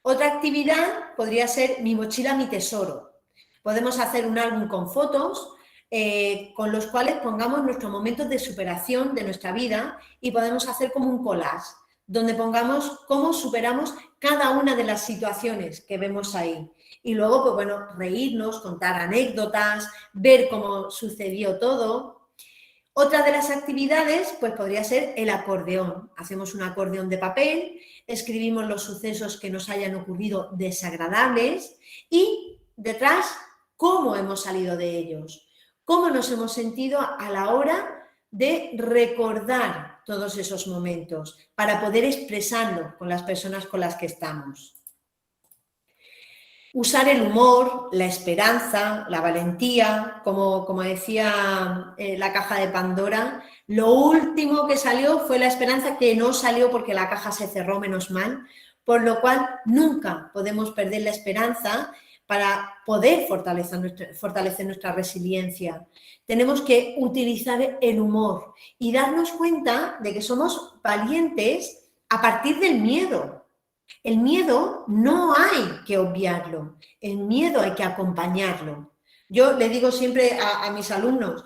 Otra actividad podría ser mi mochila, mi tesoro. Podemos hacer un álbum con fotos con los cuales pongamos nuestros momentos de superación de nuestra vida y podemos hacer como un collage, donde pongamos cómo superamos cada una de las situaciones que vemos ahí. Y luego, pues bueno, reírnos, contar anécdotas, ver cómo sucedió todo. Otra de las actividades, pues podría ser el acordeón. Hacemos un acordeón de papel, escribimos los sucesos que nos hayan ocurrido desagradables y detrás, cómo hemos salido de ellos, cómo nos hemos sentido a la hora de recordar todos esos momentos para poder expresarlo con las personas con las que estamos. Usar el humor, la esperanza, la valentía, como decía la caja de Pandora, lo último que salió fue la esperanza, que no salió porque la caja se cerró, menos mal, por lo cual nunca podemos perder la esperanza para poder fortalecer nuestra resiliencia. Tenemos que utilizar el humor y darnos cuenta de que somos valientes a partir del miedo. El miedo no hay que obviarlo, el miedo hay que acompañarlo. Yo le digo siempre a mis alumnos,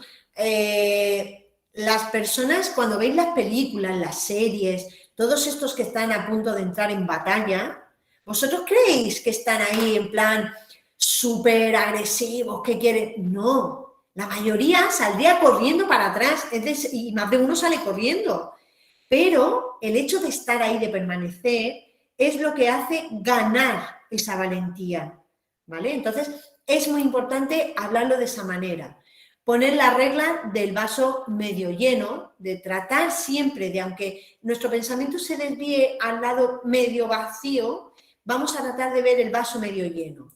las personas cuando veis las películas, las series, todos estos que están a punto de entrar en batalla, ¿vosotros creéis que están ahí en plan súper agresivos, que quieren? No, la mayoría saldría corriendo para atrás y más de uno sale corriendo. Pero el hecho de estar ahí, de permanecer, es lo que hace ganar esa valentía, ¿vale? Entonces, es muy importante hablarlo de esa manera. Poner la regla del vaso medio lleno, de tratar siempre de, aunque nuestro pensamiento se desvíe al lado medio vacío, vamos a tratar de ver el vaso medio lleno.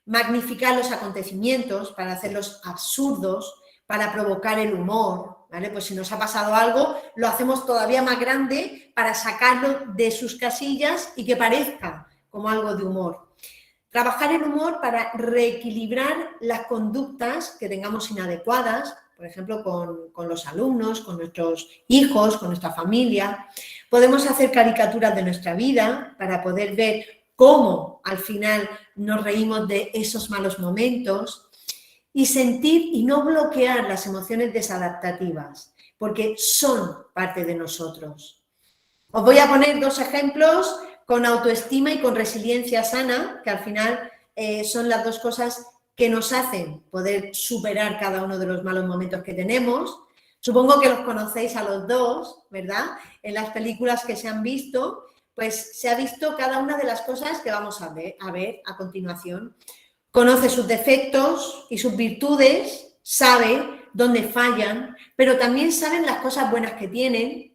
Magnificar los acontecimientos para hacerlos absurdos, para provocar el humor, ¿vale? Pues si nos ha pasado algo, lo hacemos todavía más grande para sacarlo de sus casillas y que parezca como algo de humor. Trabajar el humor para reequilibrar las conductas que tengamos inadecuadas, por ejemplo, con los alumnos, con nuestros hijos, con nuestra familia. Podemos hacer caricaturas de nuestra vida para poder ver cómo al final nos reímos de esos malos momentos. Y sentir y no bloquear las emociones desadaptativas, porque son parte de nosotros. Os voy a poner 2 ejemplos con autoestima y con resiliencia sana, que al final son las 2 cosas que nos hacen poder superar cada uno de los malos momentos que tenemos. Supongo que los conocéis a los 2, ¿verdad? En las películas que se han visto, pues se ha visto cada una de las cosas que vamos a ver a continuación. Conoce sus defectos y sus virtudes, sabe dónde fallan, pero también saben las cosas buenas que tienen.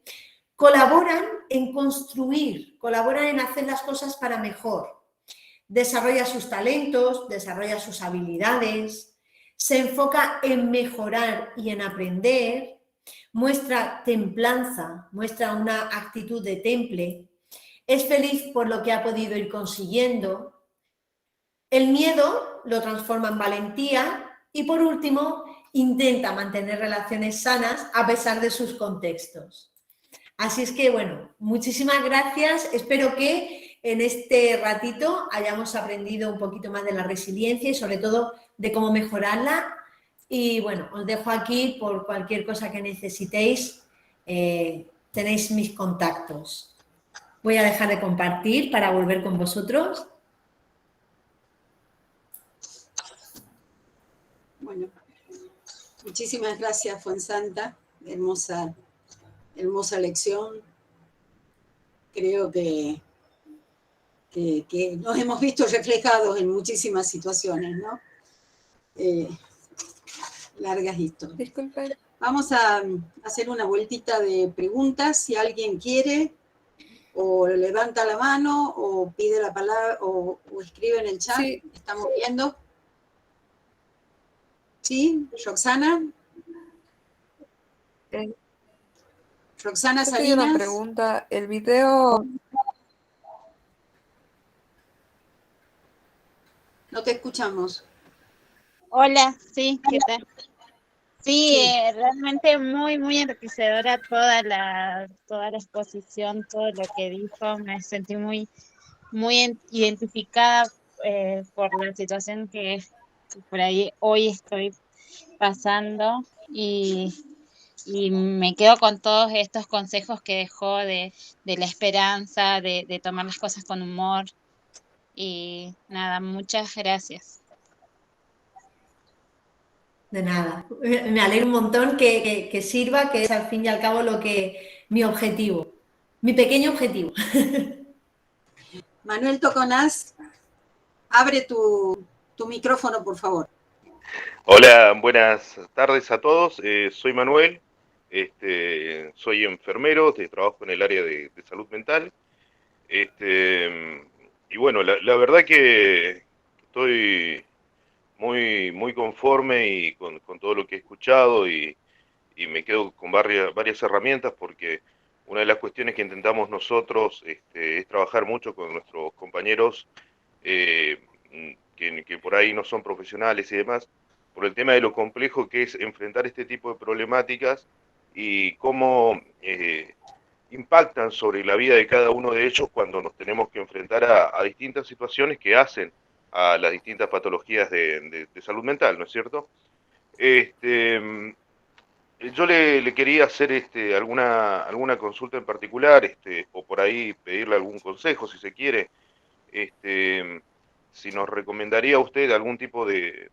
Colaboran en construir, colaboran en hacer las cosas para mejor. Desarrolla sus talentos, desarrolla sus habilidades, se enfoca en mejorar y en aprender, muestra templanza, muestra una actitud de temple, es feliz por lo que ha podido ir consiguiendo. El miedo lo transforma en valentía y, por último, intenta mantener relaciones sanas a pesar de sus contextos. Así es que, bueno, muchísimas gracias. Espero que en este ratito hayamos aprendido un poquito más de la resiliencia y, sobre todo, de cómo mejorarla. Y, bueno, os dejo aquí por cualquier cosa que necesitéis. Tenéis mis contactos. Voy a dejar de compartir para volver con vosotros. Bueno, muchísimas gracias, Fuensanta. Hermosa lección. Creo que nos hemos visto reflejados en muchísimas situaciones, ¿no? Largas historias. Disculpe. Vamos a hacer una vueltita de preguntas. Si alguien quiere, o levanta la mano, o pide la palabra, o escribe en el chat. Sí. Estamos viendo. ¿Sí? ¿Roxana? Roxana Salinas. Tengo una pregunta. El video... No te escuchamos. Hola, sí, ¿qué tal? Sí, realmente muy, muy enriquecedora toda la exposición, todo lo que dijo. Me sentí muy muy identificada por la situación que por ahí hoy estoy pasando y me quedo con todos estos consejos que dejó de la esperanza, de tomar las cosas con humor y nada, muchas gracias. De nada, me alegro un montón que sirva, que es al fin y al cabo mi objetivo, mi pequeño objetivo. Manuel Toconás, abre tu micrófono, por favor. Hola, buenas tardes a todos. Soy Manuel, soy enfermero, trabajo en el área de salud mental. Y bueno, la verdad que estoy muy conforme y con todo lo que he escuchado y me quedo con varias herramientas porque una de las cuestiones que intentamos nosotros es trabajar mucho con nuestros compañeros que por ahí no son profesionales y demás, por el tema de lo complejo que es enfrentar este tipo de problemáticas y cómo impactan sobre la vida de cada uno de ellos cuando nos tenemos que enfrentar a distintas situaciones que hacen a las distintas patologías de salud mental, ¿no es cierto? Yo le quería hacer alguna consulta en particular, o por ahí pedirle algún consejo, si se quiere. Si nos recomendaría usted algún tipo de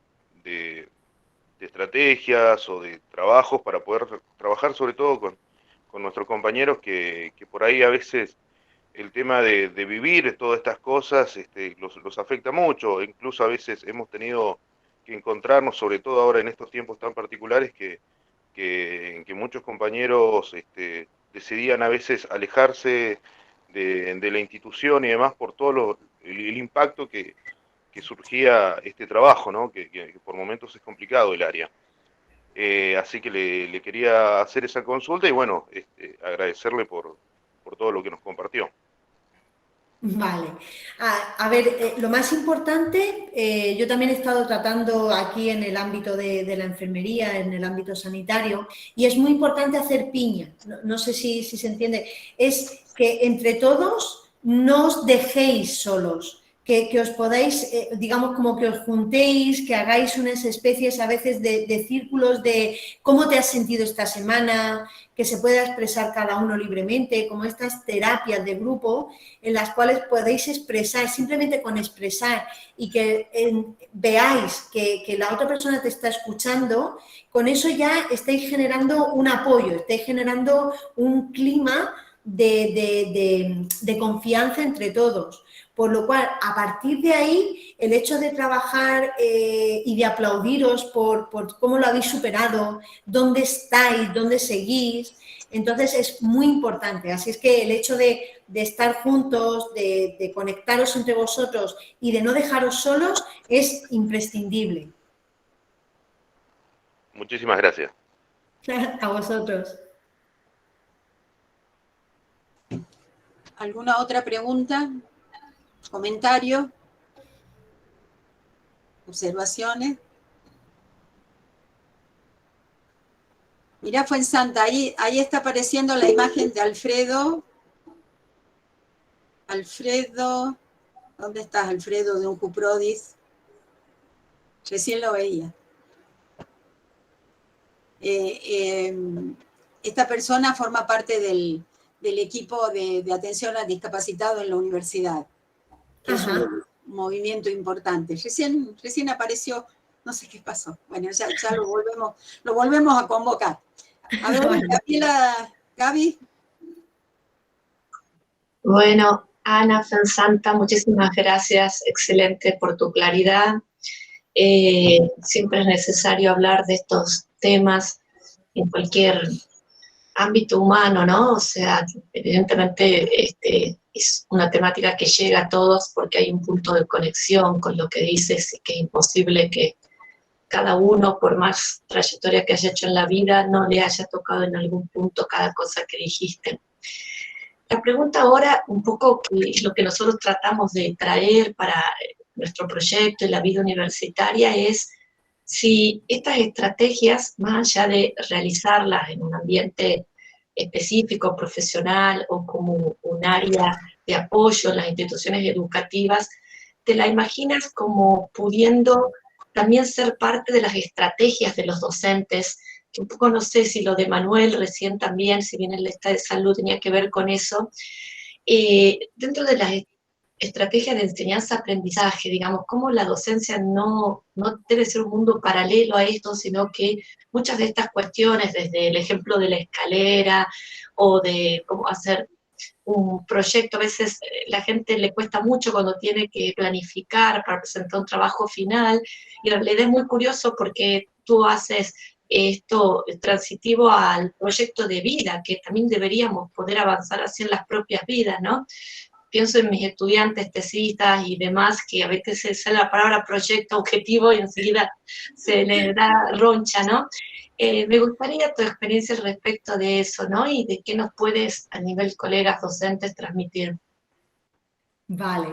estrategias o de trabajos para poder trabajar sobre todo con nuestros compañeros que por ahí a veces el tema de vivir todas estas cosas los afecta mucho, incluso a veces hemos tenido que encontrarnos, sobre todo ahora en estos tiempos tan particulares que muchos compañeros decidían a veces alejarse de la institución y demás por todo el impacto que surgía este trabajo, ¿no? Que por momentos es complicado el área. Así que le quería hacer esa consulta y bueno, agradecerle por todo lo que nos compartió. Vale. A ver, lo más importante, yo también he estado tratando aquí en el ámbito de la enfermería, en el ámbito sanitario, y es muy importante hacer piña, no sé si se entiende, es que entre todos no os dejéis solos, que os podáis, digamos, como que os juntéis, que hagáis unas especies a veces de círculos de cómo te has sentido esta semana, que se pueda expresar cada uno libremente, como estas terapias de grupo en las cuales podéis expresar, simplemente con expresar y que veáis que la otra persona te está escuchando, con eso ya estáis generando un apoyo, estáis generando un clima de confianza entre todos. Por lo cual, a partir de ahí, el hecho de trabajar y de aplaudiros por cómo lo habéis superado, dónde estáis, dónde seguís, entonces es muy importante. Así es que el hecho de estar juntos, de conectaros entre vosotros y de no dejaros solos es imprescindible. Muchísimas gracias. A vosotros. ¿Alguna otra pregunta? ¿Comentario? ¿Observaciones? Mirá, Fuensanta, ahí está apareciendo la imagen de Alfredo. Alfredo, ¿dónde estás, Alfredo, de un Cuprodis? Recién lo veía. Esta persona forma parte del equipo de atención al discapacitado en la universidad, que es un movimiento importante. Recién apareció, no sé qué pasó. Bueno, ya lo volvemos a convocar. A ver, Gaby. Bueno, Ana Fuensanta, muchísimas gracias, excelente por tu claridad. Siempre es necesario hablar de estos temas en cualquier ámbito humano, ¿no? O sea, evidentemente es una temática que llega a todos porque hay un punto de conexión con lo que dices y que es imposible que cada uno, por más trayectoria que haya hecho en la vida, no le haya tocado en algún punto cada cosa que dijiste. La pregunta ahora, un poco que es lo que nosotros tratamos de traer para nuestro proyecto y la vida universitaria, es si estas estrategias, más allá de realizarlas en un ambiente específico, profesional o como un área de apoyo en las instituciones educativas, ¿te la imaginas como pudiendo también ser parte de las estrategias de los docentes? Que un poco no sé si lo de Manuel recién también, si bien el estado de salud tenía que ver con eso, dentro de las estrategias de enseñanza-aprendizaje, digamos, cómo la docencia no debe ser un mundo paralelo a esto, sino que muchas de estas cuestiones, desde el ejemplo de la escalera o de cómo hacer un proyecto, a veces la gente le cuesta mucho cuando tiene que planificar para presentar un trabajo final, y en realidad es muy curioso porque tú haces esto transitivo al proyecto de vida, que también deberíamos poder avanzar así en las propias vidas, ¿no? Pienso en mis estudiantes, tesistas y demás, que a veces se sale la palabra proyecto, objetivo, y enseguida se les da roncha, ¿no? Me gustaría tu experiencia respecto de eso, ¿no? Y de qué nos puedes, a nivel colegas docentes, transmitir. Vale.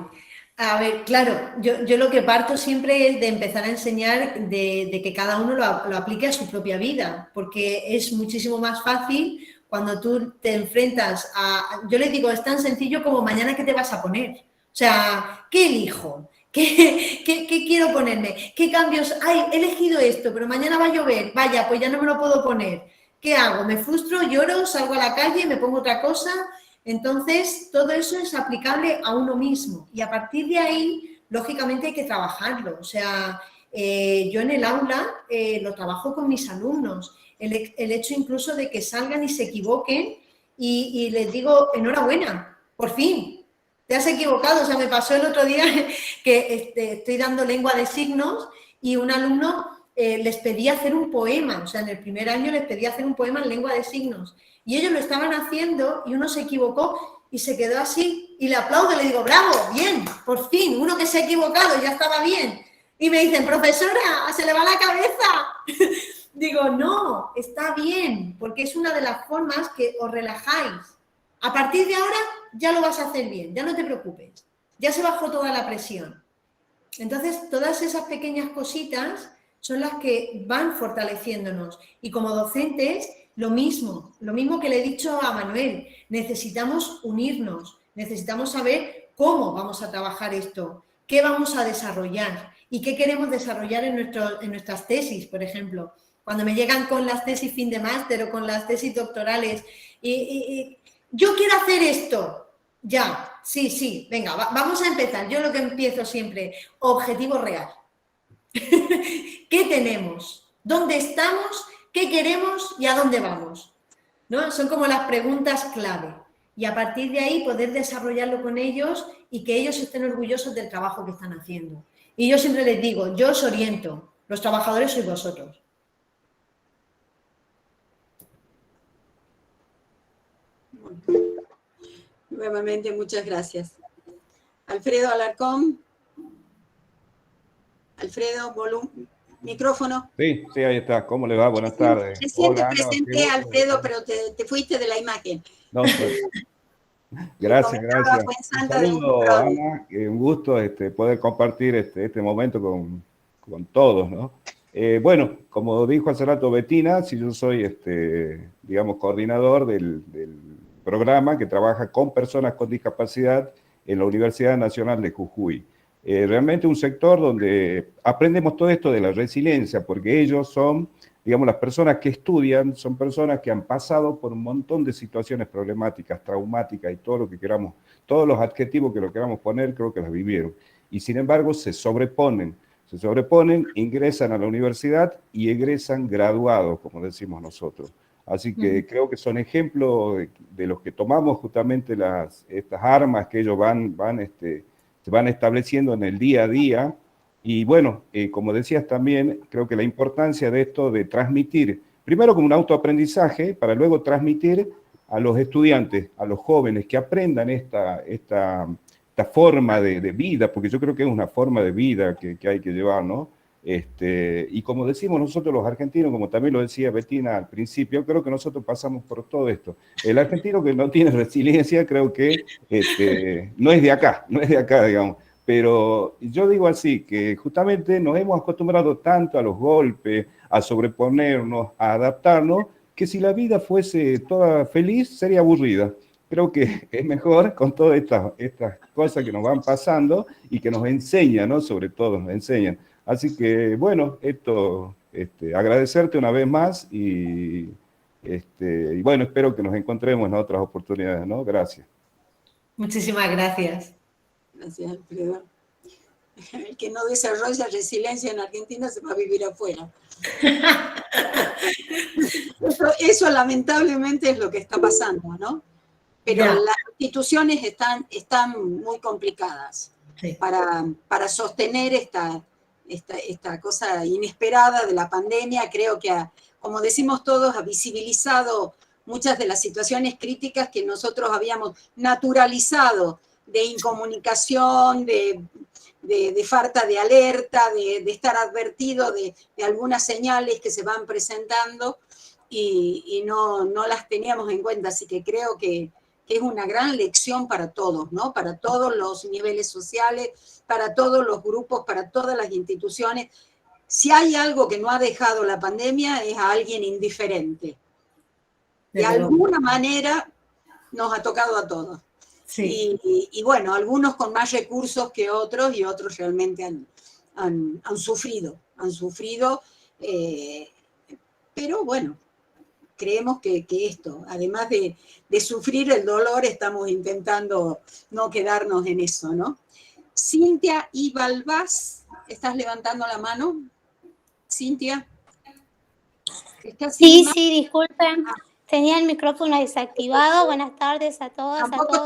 A ver, claro, yo lo que parto siempre es de empezar a enseñar de que cada uno lo aplique a su propia vida, porque es muchísimo más fácil cuando tú te enfrentas a... Yo les digo, es tan sencillo como mañana qué te vas a poner. O sea, ¿qué elijo? ¿Qué quiero ponerme? ¿Qué cambios? Ay, he elegido esto, pero mañana va a llover. Vaya, pues ya no me lo puedo poner. ¿Qué hago? ¿Me frustro, lloro, salgo a la calle, me pongo otra cosa? Entonces, todo eso es aplicable a uno mismo y a partir de ahí, lógicamente, hay que trabajarlo. O sea, yo en el aula lo trabajo con mis alumnos. El hecho incluso de que salgan y se equivoquen y les digo, enhorabuena, por fin, te has equivocado. O sea, me pasó el otro día que estoy dando lengua de signos y un alumno les pedí hacer un poema. O sea, en el primer año les pedí hacer un poema en lengua de signos. Y ellos lo estaban haciendo y uno se equivocó y se quedó así. Y le aplaudo y le digo, bravo, bien, por fin, uno que se ha equivocado, ya estaba bien. Y me dicen, profesora, se le va la cabeza. Digo, no, está bien, porque es una de las formas que os relajáis. A partir de ahora ya lo vas a hacer bien, ya no te preocupes. Ya se bajó toda la presión. Entonces, todas esas pequeñas cositas son las que van fortaleciéndonos. Y como docentes, lo mismo que le he dicho a Manuel, necesitamos unirnos, necesitamos saber cómo vamos a trabajar esto, qué vamos a desarrollar y qué queremos desarrollar en nuestras tesis, por ejemplo. Cuando me llegan con las tesis fin de máster o con las tesis doctorales, y yo quiero hacer esto, ya, sí, venga, vamos a empezar. Yo lo que empiezo siempre, objetivo real. ¿Qué tenemos? ¿Dónde estamos? ¿Qué queremos y a dónde vamos? ¿No? Son como las preguntas clave. Y a partir de ahí poder desarrollarlo con ellos y que ellos estén orgullosos del trabajo que están haciendo. Y yo siempre les digo, yo os oriento, los trabajadores sois vosotros. Nuevamente, muchas gracias. Alfredo Alarcón. Alfredo, micrófono. Sí, ahí está. ¿Cómo le va? Buenas tardes. Recién te presenté, Alfredo, pero te fuiste de la imagen. No, pues, gracias. Un saludo, Ana. Un gusto poder compartir este momento con todos, ¿no? Bueno, como dijo hace rato Bettina, si yo soy, digamos, coordinador del programa que trabaja con personas con discapacidad en la Universidad Nacional de Jujuy. Realmente un sector donde aprendemos todo esto de la resiliencia, porque ellos son, digamos, las personas que estudian, son personas que han pasado por un montón de situaciones problemáticas, traumáticas y todo lo que queramos, todos los adjetivos que lo queramos poner, creo que las vivieron. Y sin embargo se sobreponen, ingresan a la universidad y egresan graduados, como decimos nosotros. Así que creo que son ejemplos de los que tomamos justamente estas armas que ellos se van estableciendo en el día a día. Y bueno, como decías también, creo que la importancia de esto de transmitir, primero como un autoaprendizaje, para luego transmitir a los estudiantes, a los jóvenes, que aprendan esta forma de vida, porque yo creo que es una forma de vida que hay que llevar, ¿no? Y como decimos nosotros los argentinos, como también lo decía Bettina al principio, creo que nosotros pasamos por todo esto. El argentino que no tiene resiliencia creo que no es de acá, digamos. Pero yo digo así, que justamente nos hemos acostumbrado tanto a los golpes, a sobreponernos, a adaptarnos, que si la vida fuese toda feliz, sería aburrida. creo que es mejor con todas estas cosas que nos van pasando y que nos enseñan, ¿no? Sobre todo nos enseñan. Así que, bueno, agradecerte una vez más y bueno, espero que nos encontremos en otras oportunidades, ¿no? Gracias. Muchísimas gracias. Gracias, Alfredo. El que no desarrolla resiliencia en Argentina se va a vivir afuera. Eso lamentablemente es lo que está pasando, ¿no? Pero las instituciones están muy complicadas para sostener esta cosa inesperada de la pandemia. Creo que, como decimos todos, ha visibilizado muchas de las situaciones críticas que nosotros habíamos naturalizado, de incomunicación, de falta de alerta, de estar advertido de algunas señales que se van presentando y no las teníamos en cuenta. Así que creo que es una gran lección para todos, ¿no? Para todos los niveles sociales, para todos los grupos, para todas las instituciones. Si hay algo que no ha dejado la pandemia es a alguien indiferente. De alguna manera nos ha tocado a todos. Sí. Y bueno, algunos con más recursos que otros y otros realmente han sufrido. Pero bueno, creemos que esto, además de sufrir el dolor, estamos intentando no quedarnos en eso, ¿no? Cintia Ibalbás, ¿estás levantando la mano? Cintia. Sí, disculpen. Tenía el micrófono desactivado. Buenas tardes a todas, Tampoco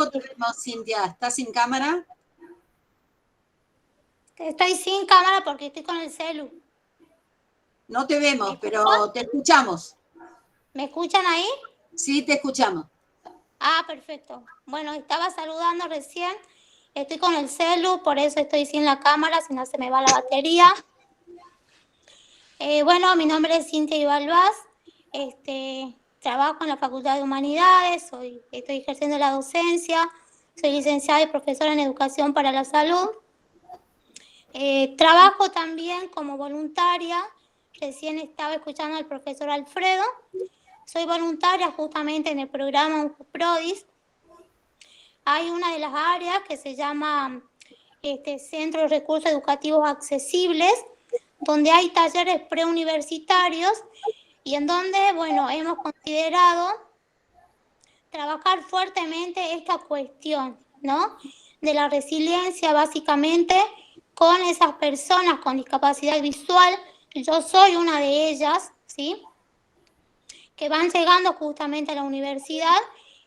te vemos, Cintia. ¿Estás sin cámara? Estoy sin cámara porque estoy con el celu. No te vemos, pero te escuchamos. ¿Me escuchan ahí? Sí, te escuchamos. Ah, perfecto. Bueno, estaba saludando recién. Estoy con el celu, por eso estoy sin la cámara, si no se me va la batería. Bueno, mi nombre es Cintia Ibalbás. Trabajo en la Facultad de Humanidades, estoy ejerciendo la docencia, soy licenciada y profesora en Educación para la Salud. Trabajo también como voluntaria, recién estaba escuchando al profesor Alfredo, soy voluntaria justamente en el programa UNJUPRODIS. Hay una de las áreas que se llama Centro de Recursos Educativos Accesibles, donde hay talleres preuniversitarios y en donde, bueno, hemos considerado trabajar fuertemente esta cuestión, ¿no? De la resiliencia, básicamente, con esas personas con discapacidad visual. Yo soy una de ellas, ¿sí? Que van llegando justamente a la universidad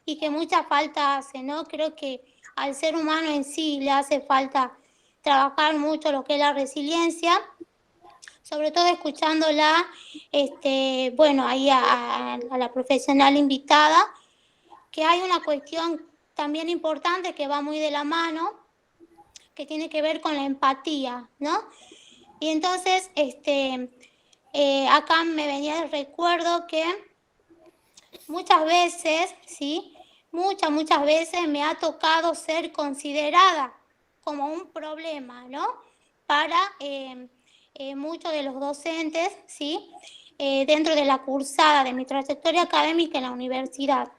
y que mucha falta hace, ¿no? Creo que al ser humano en sí le hace falta trabajar mucho lo que es la resiliencia, sobre todo escuchándola, bueno, ahí a la profesional invitada, que hay una cuestión también importante que va muy de la mano, que tiene que ver con la empatía, ¿no? Y entonces, acá me venía el recuerdo que muchas veces, ¿sí? Muchas veces me ha tocado ser considerada como un problema, ¿no? Para muchos de los docentes, ¿sí? Dentro de la cursada de mi trayectoria académica en la universidad.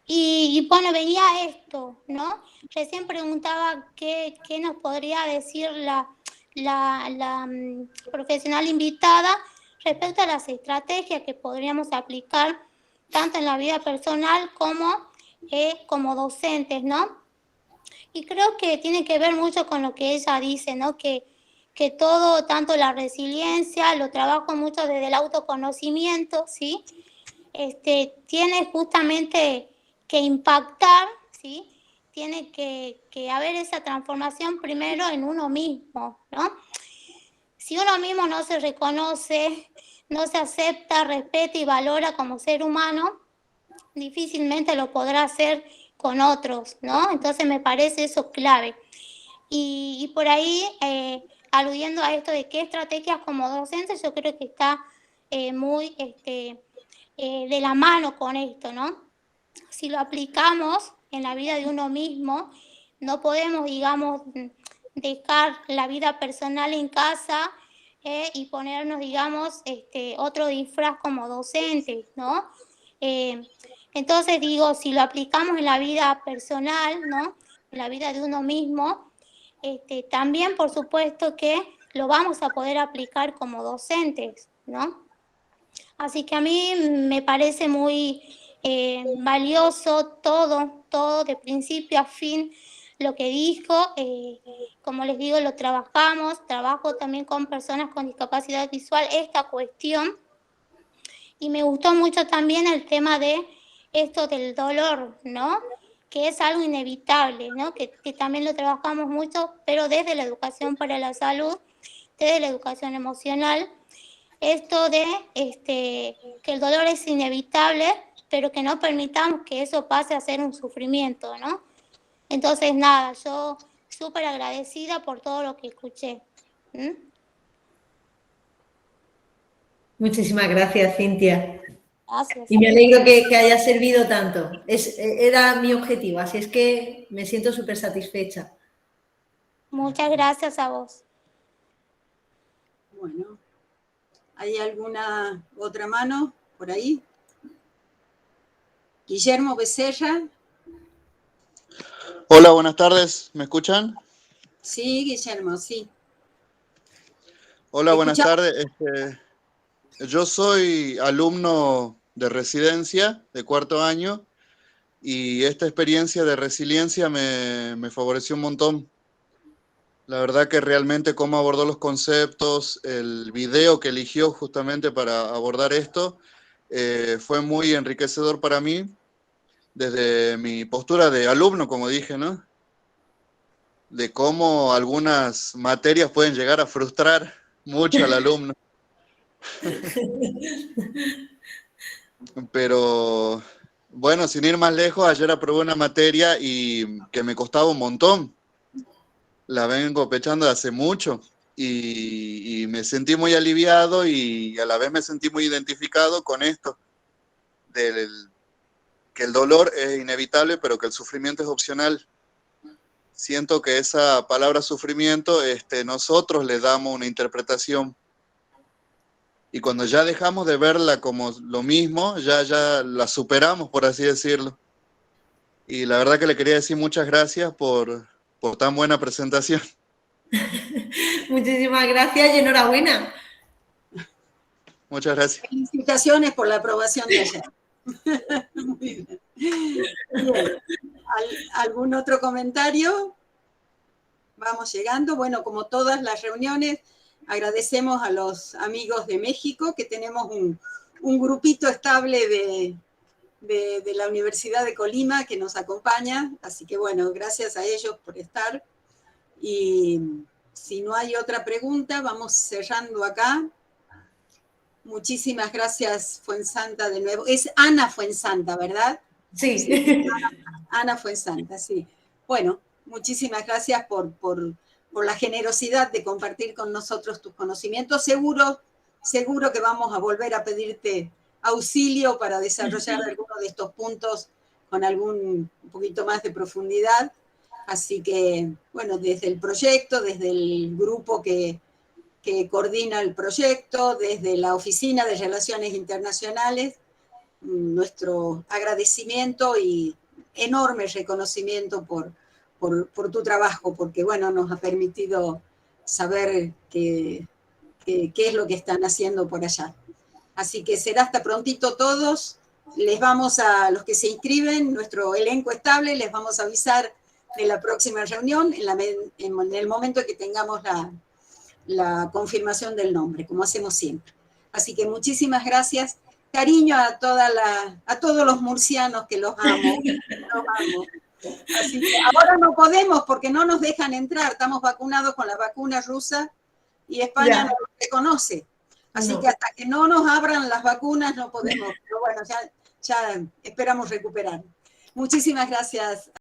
Y bueno, venía esto, ¿no? Recién preguntaba qué nos podría decir la profesional invitada respecto a las estrategias que podríamos aplicar tanto en la vida personal como docentes, ¿no? Y creo que tiene que ver mucho con lo que ella dice, ¿no? Que todo, tanto la resiliencia, lo trabajo mucho desde el autoconocimiento, ¿sí? Tiene justamente que impactar, ¿sí? Tiene que haber esa transformación primero en uno mismo, ¿no? Si uno mismo no se reconoce, no se acepta, respeta y valora como ser humano, difícilmente lo podrá hacer con otros, ¿no? Entonces me parece eso clave. Y por ahí, aludiendo a esto de qué estrategias como docentes, yo creo que está muy de la mano con esto, ¿no? Si lo aplicamos en la vida de uno mismo, no podemos, digamos, dejar la vida personal en casa y ponernos, digamos, otro disfraz como docentes, ¿no? Entonces digo, si lo aplicamos en la vida personal, ¿no? En la vida de uno mismo, también por supuesto que lo vamos a poder aplicar como docentes, ¿no? Así que a mí me parece muy valioso todo de principio a fin lo que dijo. Como les digo, lo trabajo también con personas con discapacidad visual esta cuestión, y me gustó mucho también el tema de esto del dolor, ¿no? Que es algo inevitable, ¿no? Que también lo trabajamos mucho, pero desde la educación para la salud, desde la educación emocional, esto de que el dolor es inevitable, pero que no permitamos que eso pase a ser un sufrimiento, ¿no? Entonces, nada, yo súper agradecida por todo lo que escuché. Muchísimas gracias, Cintia. Gracias. Y me alegro que haya servido tanto. Era mi objetivo, así es que me siento súper satisfecha. Muchas gracias a vos. Bueno, ¿hay alguna otra mano por ahí? Guillermo Becerra. Hola, buenas tardes. ¿Me escuchan? Sí, Guillermo, sí. Hola, buenas tardes. Yo soy alumno de residencia de 4º año y esta experiencia de resiliencia me favoreció un montón. La verdad que realmente cómo abordó los conceptos, el video que eligió justamente para abordar esto, fue muy enriquecedor para mí, desde mi postura de alumno, como dije, ¿no? De cómo algunas materias pueden llegar a frustrar mucho al alumno. Pero, bueno, sin ir más lejos, ayer aprobé una materia y que me costaba un montón. La vengo pechando hace mucho y me sentí muy aliviado y a la vez me sentí muy identificado con esto, que el dolor es inevitable, pero que el sufrimiento es opcional. Siento que esa palabra sufrimiento, nosotros le damos una interpretación. Y cuando ya dejamos de verla como lo mismo, ya la superamos, por así decirlo. Y la verdad que le quería decir muchas gracias por tan buena presentación. Muchísimas gracias y enhorabuena. Muchas gracias. Felicitaciones por la aprobación de ayer. Muy bien. Bien. ¿Algún otro comentario? Vamos llegando. Bueno, como todas las reuniones, agradecemos a los amigos de México, que tenemos un grupito estable de la Universidad de Colima que nos acompaña. Así que bueno, gracias a ellos por estar. Y si no hay otra pregunta, vamos cerrando acá. Muchísimas gracias, Fuensanta, de nuevo. Es Ana Fuensanta, ¿verdad? Sí. Ana Fuensanta, sí. Bueno, muchísimas gracias por la generosidad de compartir con nosotros tus conocimientos. Seguro que vamos a volver a pedirte auxilio para desarrollar alguno de estos puntos con un poquito más de profundidad. Así que, bueno, desde el proyecto, desde el grupo que coordina el proyecto, desde la Oficina de Relaciones Internacionales, nuestro agradecimiento y enorme reconocimiento por tu trabajo, porque, bueno, nos ha permitido saber qué es lo que están haciendo por allá. Así que será hasta prontito todos. Les vamos a los que se inscriben, nuestro elenco estable, les vamos a avisar de la próxima reunión en el momento que tengamos la confirmación del nombre, como hacemos siempre. Así que muchísimas gracias. Cariño a todos los murcianos, que los amo. Los amo. Así que ahora no podemos porque no nos dejan entrar. Estamos vacunados con la vacuna rusa y España no lo reconoce. Así que hasta que no nos abran las vacunas no podemos. Pero bueno, ya esperamos recuperar. Muchísimas gracias.